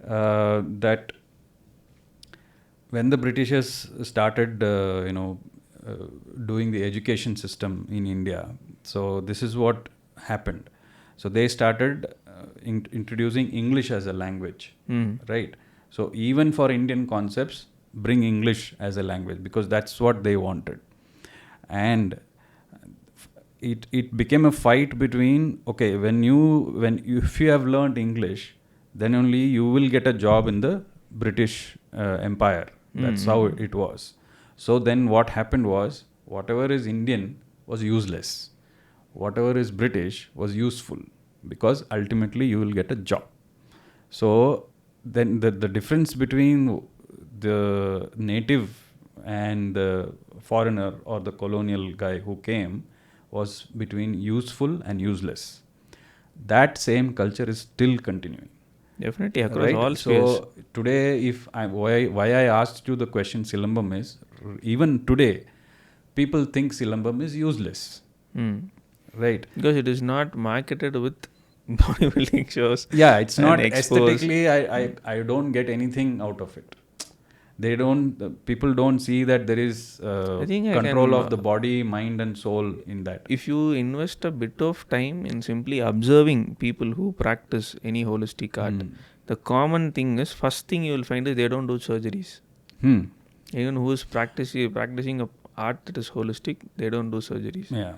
S1: that when the Britishers started doing the education system in India, so this is what happened. So they started introducing English as a language, right? So even for Indian concepts, bring English as a language, because that's what they wanted. And it became a fight between, okay, if you have learned English, then only you will get a job in the British Empire. That's how it was. So then what happened was, whatever is Indian was useless. Whatever is British was useful, because ultimately you will get a job. So then the difference between the native and the foreigner or the colonial guy who came was between useful and useless. That same culture is still continuing.
S2: Definitely, across all spheres.
S1: So today, why I asked you the question Silambam is, even today, people think Silambam is useless. Right?
S2: Because it is not marketed with bodybuilding shows.
S1: Yeah, it's not aesthetically, I don't get anything out of it. People don't see that there is control of the body, mind and soul in that.
S2: If you invest a bit of time in simply observing people who practice any holistic art, the common thing is, first thing you will find is they don't do surgeries. Even who is practicing a art that is holistic, they don't do surgeries.
S1: Yeah.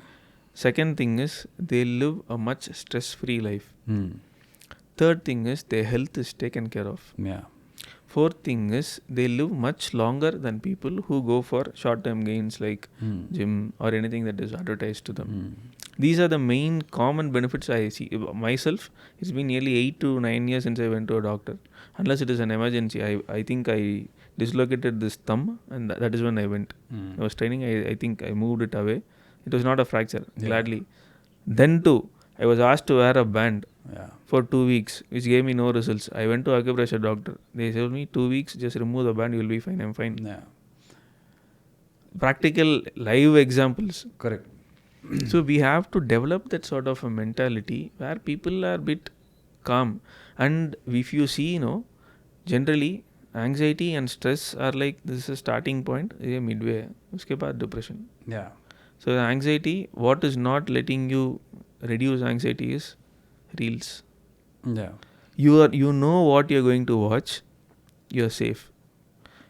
S2: Second thing is, they live a much stress-free life. Third thing is, their health is taken care of.
S1: Yeah.
S2: Fourth thing is, they live much longer than people who go for short-term gains like gym or anything that is advertised to them. These are the main common benefits I see. Myself, it's been nearly 8 to 9 years since I went to a doctor. Unless it is an emergency. I think I dislocated this thumb, and that is when I went. I was training, I think I moved it away. It was not a fracture, gladly. Then too, I was asked to wear a band for 2 weeks, which gave me no results. I went to acupressure doctor. They told me 2 weeks, just remove the band, you will be fine. I'm fine. Practical live examples.
S1: Correct.
S2: So we have to develop that sort of a mentality where people are a bit calm. And if you see, generally anxiety and stress are like, this is a starting point, midway, uske baad depression. So the anxiety, what is not letting you reduce anxiety is reels. You know what you're going to watch, you're safe.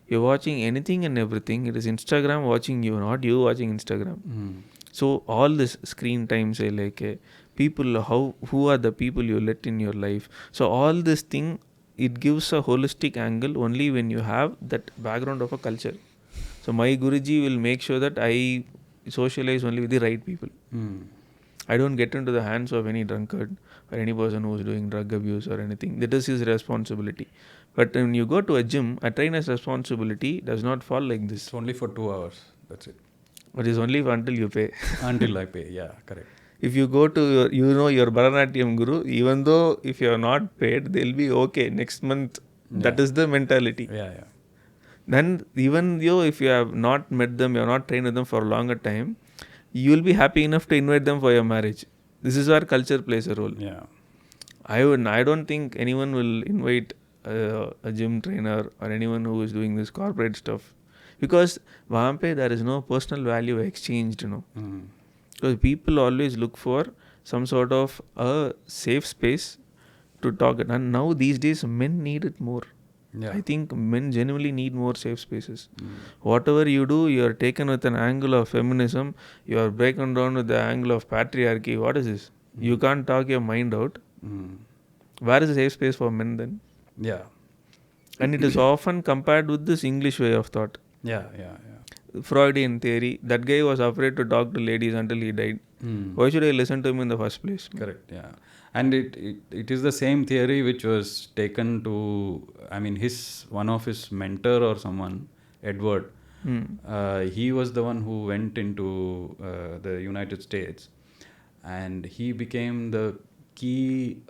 S2: You're watching anything and everything. It is Instagram watching you, not you watching Instagram. So all this screen time, say like people, who are the people you let in your life. So all this thing, it gives a holistic angle only when you have that background of a culture. So my Guruji will make sure that I socialize only with the right people. I don't get into the hands of any drunkard or any person who is doing drug abuse or anything. That is his responsibility. But when you go to a gym, a trainer's responsibility does not fall like this.
S1: It's only for 2 hours. That's it.
S2: But it's only until you pay.
S1: Until I pay, correct.
S2: If you go to your Bharatanatyam guru, even though if you are not paid, they'll be okay next month. That is the mentality. Then even though if you have not met them, you have not trained with them for a longer time, you will be happy enough to invite them for your marriage. This is where culture plays a role. I don't think anyone will invite a gym trainer or anyone who is doing this corporate stuff, because Vayam pe there is no personal value exchanged, because people always look for some sort of a safe space to talk. And now these days men need it more. I think men genuinely need more safe spaces. Whatever you do, you are taken with an angle of feminism, you are broken down with the angle of patriarchy. What is this? You can't talk your mind out. Where is a safe space for men then? And it is often compared with this English way of thought. Freudian theory. That guy was afraid to talk to ladies until he died. Why should I listen to him in the first place?
S1: Correct. And it is the same theory which was taken to, one of his mentor or someone, Edward. He was the one who went into the United States, and he became the key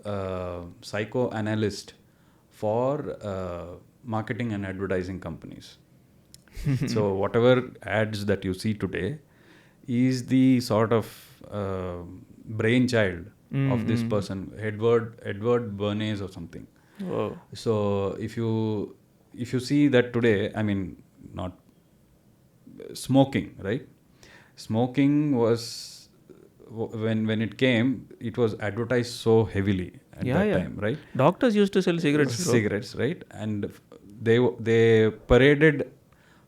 S1: psychoanalyst for marketing and advertising companies. So whatever ads that you see today is the sort of brainchild of this person, Edward Bernays or something. So if you see that today, not smoking, right? Smoking was, when it came, it was advertised so heavily at that time, right?
S2: Doctors used to sell cigarettes.
S1: Cigarettes, right? And they paraded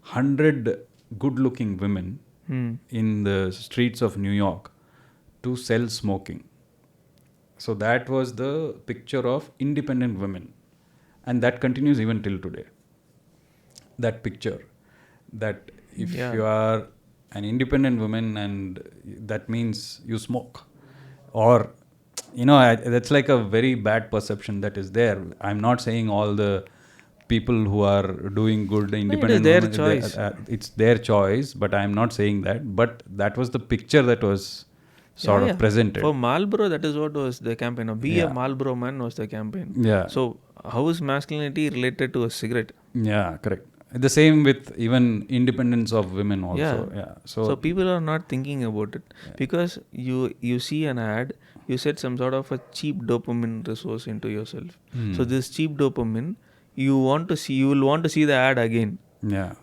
S1: 100 good-looking women in the streets of New York to sell smoking. So that was the picture of independent women, and that continues even till today. That picture, that if you are an independent woman, and that means you smoke, or that's like a very bad perception that is there. I'm not saying all the people who are doing good independent,
S2: it is their choice.
S1: It's their choice, but I'm not saying that. But that was the picture that was sort of presented.
S2: For Marlboro, that is what was the campaign. Be a Marlboro man was the campaign. So how is masculinity related to a cigarette?
S1: Correct. The same with even independence of women also.
S2: So people are not thinking about it, because you see an ad, you set some sort of a cheap dopamine resource into yourself. So this cheap dopamine, you will want to see the ad again.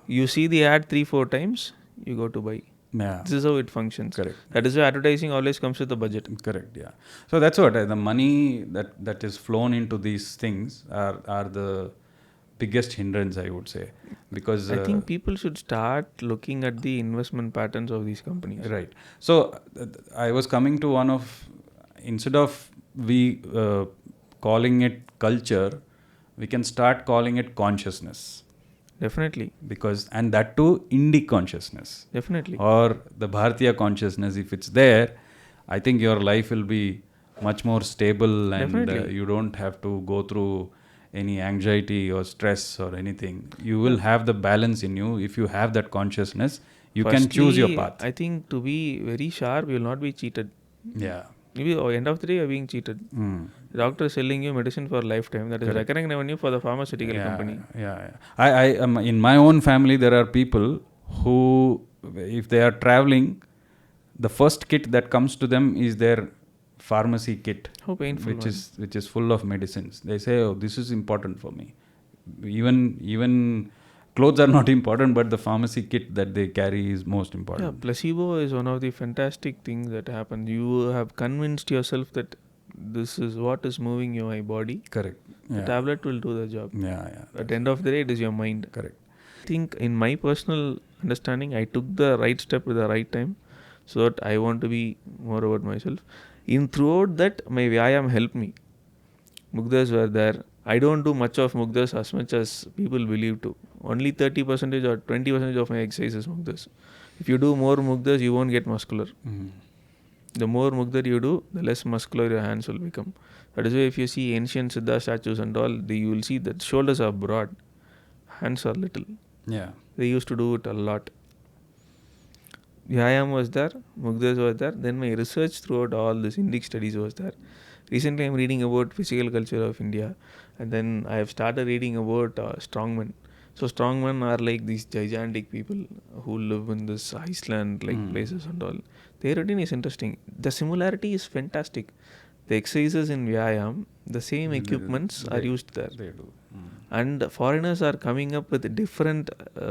S2: You see the ad 3-4 times, you go to buy. This is how it functions.
S1: Correct.
S2: That is why advertising always comes with a budget.
S1: Correct. So that's what the money that is flown into these things are the biggest hindrance, I would say, because
S2: I think people should start looking at the investment patterns of these companies.
S1: Right. So I was coming to instead of we calling it culture, we can start calling it consciousness.
S2: Definitely.
S1: And that too, indie consciousness.
S2: Definitely.
S1: Or the Bharatiya consciousness, if it's there, I think your life will be much more stable, and you don't have to go through any anxiety or stress or anything. You will have the balance in you. If you have that consciousness, You can choose your path.
S2: I think to be very sharp, you will not be cheated.
S1: Yeah.
S2: Maybe end of the day, you are being cheated. The doctor is selling you medicine for lifetime. That is recurring revenue for the pharmaceutical company.
S1: Yeah. I in my own family, there are people who, if they are traveling, the first kit that comes to them is their pharmacy kit.
S2: How painful.
S1: Which is full of medicines. They say, oh, this is important for me. Even clothes are not important, but the pharmacy kit that they carry is most important.
S2: Yeah, placebo is one of the fantastic things that happen. You have convinced yourself that this is what is moving my body.
S1: Correct.
S2: The tablet will do the job.
S1: Yeah.
S2: At the end of the day, it is your mind.
S1: Correct.
S2: I think in my personal understanding, I took the right step at the right time, so that I want to be more about myself. Throughout that, my Vyayam helped me. Mugdars were there. I don't do much of Mugdars as much as people believe to. Only 30% or 20% of my exercise is Mugdars. If you do more Mugdars, you won't get muscular. The more Mugdar you do, the less muscular your hands will become. That is why if you see ancient Siddha statues and all, you will see that shoulders are broad, hands are little.
S1: Yeah.
S2: They used to do it a lot. Vyayam was there, Mugdars was there. Then my research throughout all this Indic studies was there. Recently I am reading about physical culture of India, and then I have started reading about strongmen. So strongmen are like these gigantic people who live in this Iceland places and all. Their routine is interesting. The similarity is fantastic. The exercises in Vyayam, the same equipments are used there.
S1: They do.
S2: And foreigners are coming up with different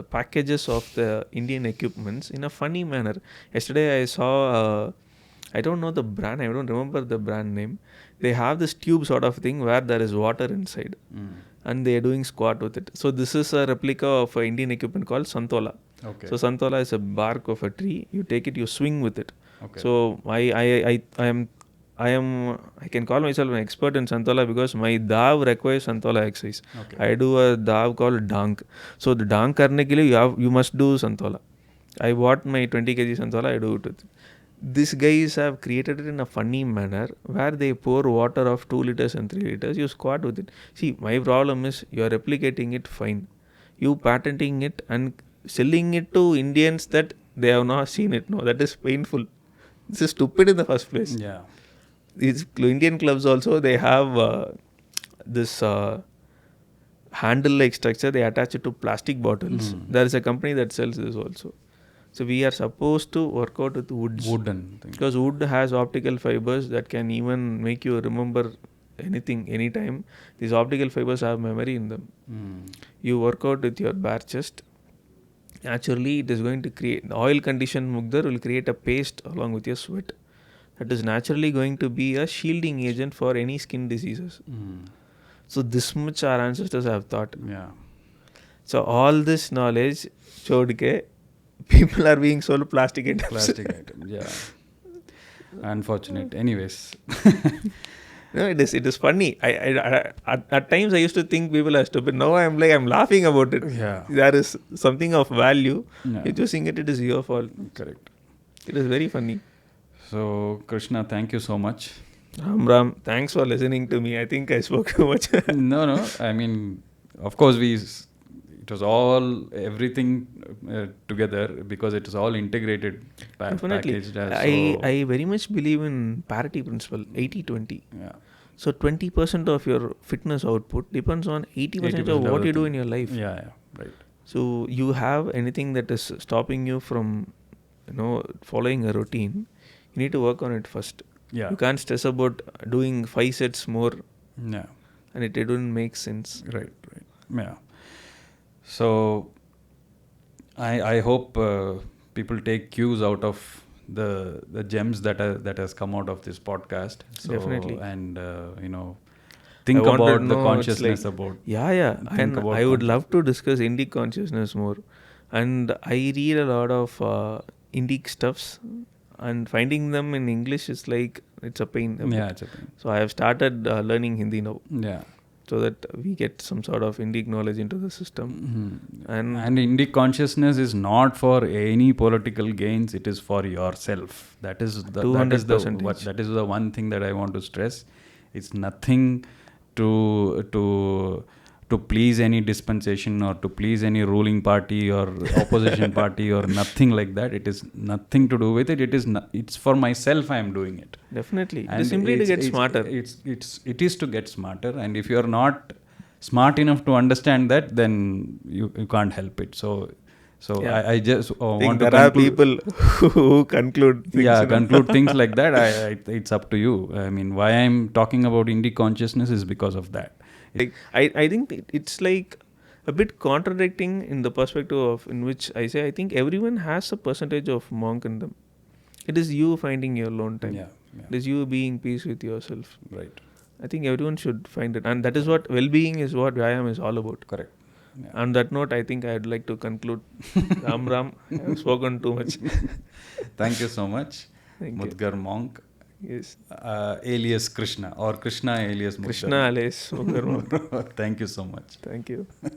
S2: packages of the Indian equipments in a funny manner. Yesterday I saw, I don't know the brand, I don't remember the brand name. They have this tube sort of thing where there is water inside. And they are doing squat with it. So this is a replica of an Indian equipment called Santola.
S1: Okay.
S2: So Santola is a bark of a tree. You take it, you swing with it.
S1: Okay.
S2: So I can call myself an expert in Santola because my dav requires Santola exercise.
S1: Okay.
S2: I do a dav called dank. So the dank karne ke liye you must do Santola. I bought my 20 kg Santola, I do it with it. These guys have created it in a funny manner where they pour water of 2 liters and 3 liters, you squat with it. See, my problem is you are replicating it fine. You patenting it and selling it to Indians that they have not seen it. No, that is painful. This is stupid in the first place.
S1: Yeah.
S2: These Indian clubs also, they have this handle-like structure. They attach it to plastic bottles. There is a company that sells this also. So we are supposed to work out with
S1: wooden thing.
S2: Because wood has optical fibers that can even make you remember anything, anytime. These optical fibers have memory in them. You work out with your bare chest. Naturally, it is going to create, the oil conditioned Mugdar will create a paste along with your sweat. That is naturally going to be a shielding agent for any skin diseases. So this much our ancestors have thought.
S1: Yeah.
S2: So all this knowledge, chodke, people are being sold plastic items.
S1: Plastic items, yeah. Unfortunate. Anyways.
S2: No, it is funny. At times I used to think people are stupid. Now I'm laughing about it.
S1: Yeah.
S2: There is something of value.
S1: Yeah.
S2: You're choosing it is your fault.
S1: Correct.
S2: It is very funny.
S1: So, Krishna, thank you so much.
S2: Ram, thanks for listening to me. I think I spoke too much.
S1: No. I mean, of course, it was all everything together because it was all integrated, packaged.
S2: I very much believe in parity principle, 80-20.
S1: Yeah.
S2: So 20% of your fitness output depends on 80% of what you do in your life.
S1: Yeah, right.
S2: So you have anything that is stopping you from, following a routine, you need to work on it first.
S1: Yeah.
S2: You can't stress about doing 5 sets more.
S1: Yeah.
S2: And it didn't make sense.
S1: Right. Yeah. So, I hope people take cues out of the gems that has come out of this podcast. So,
S2: definitely.
S1: And think about the consciousness about.
S2: Yeah. And I would love to discuss Indic consciousness more. And I read a lot of Indic stuffs, and finding them in English is like it's a pain.
S1: Yeah, it's a pain.
S2: So I have started learning Hindi now.
S1: Yeah.
S2: So that we get some sort of Indic knowledge into the system.
S1: And Indic consciousness is not for any political gains. It is for yourself. That is the
S2: 200%.
S1: That is the one thing that I want to stress. It's nothing to to please any dispensation or to please any ruling party or opposition party or nothing like that. It is nothing to do with it. It's for myself I am doing it.
S2: Definitely.
S1: And
S2: It is simply to get smarter.
S1: It is to get smarter, and if you are not smart enough to understand that, then you can't help it. So
S2: Yeah.
S1: I just want to
S2: there are
S1: conclude.
S2: people who conclude things.
S1: Yeah,
S2: you know.
S1: conclude things like that. It's up to you. I mean, why I'm talking about indie consciousness is because of that.
S2: Like, I think it's like a bit contradicting in the perspective of in which I say I think everyone has a percentage of monk in them. It is you finding your alone time.
S1: Yeah.
S2: It is you being peace with yourself.
S1: Right.
S2: I think everyone should find it, and that is what well-being is. What Vyayam is all about.
S1: Correct. Yeah.
S2: On that note, I think I'd like to conclude. Ram, I have spoken too much.
S1: Thank you so much,
S2: Thank you.
S1: Mugdar Monk,
S2: Yes.
S1: alias Krishna, or Krishna alias Mugdar.
S2: Krishna alias Mugdar Monk.
S1: Thank you so much.
S2: Thank you.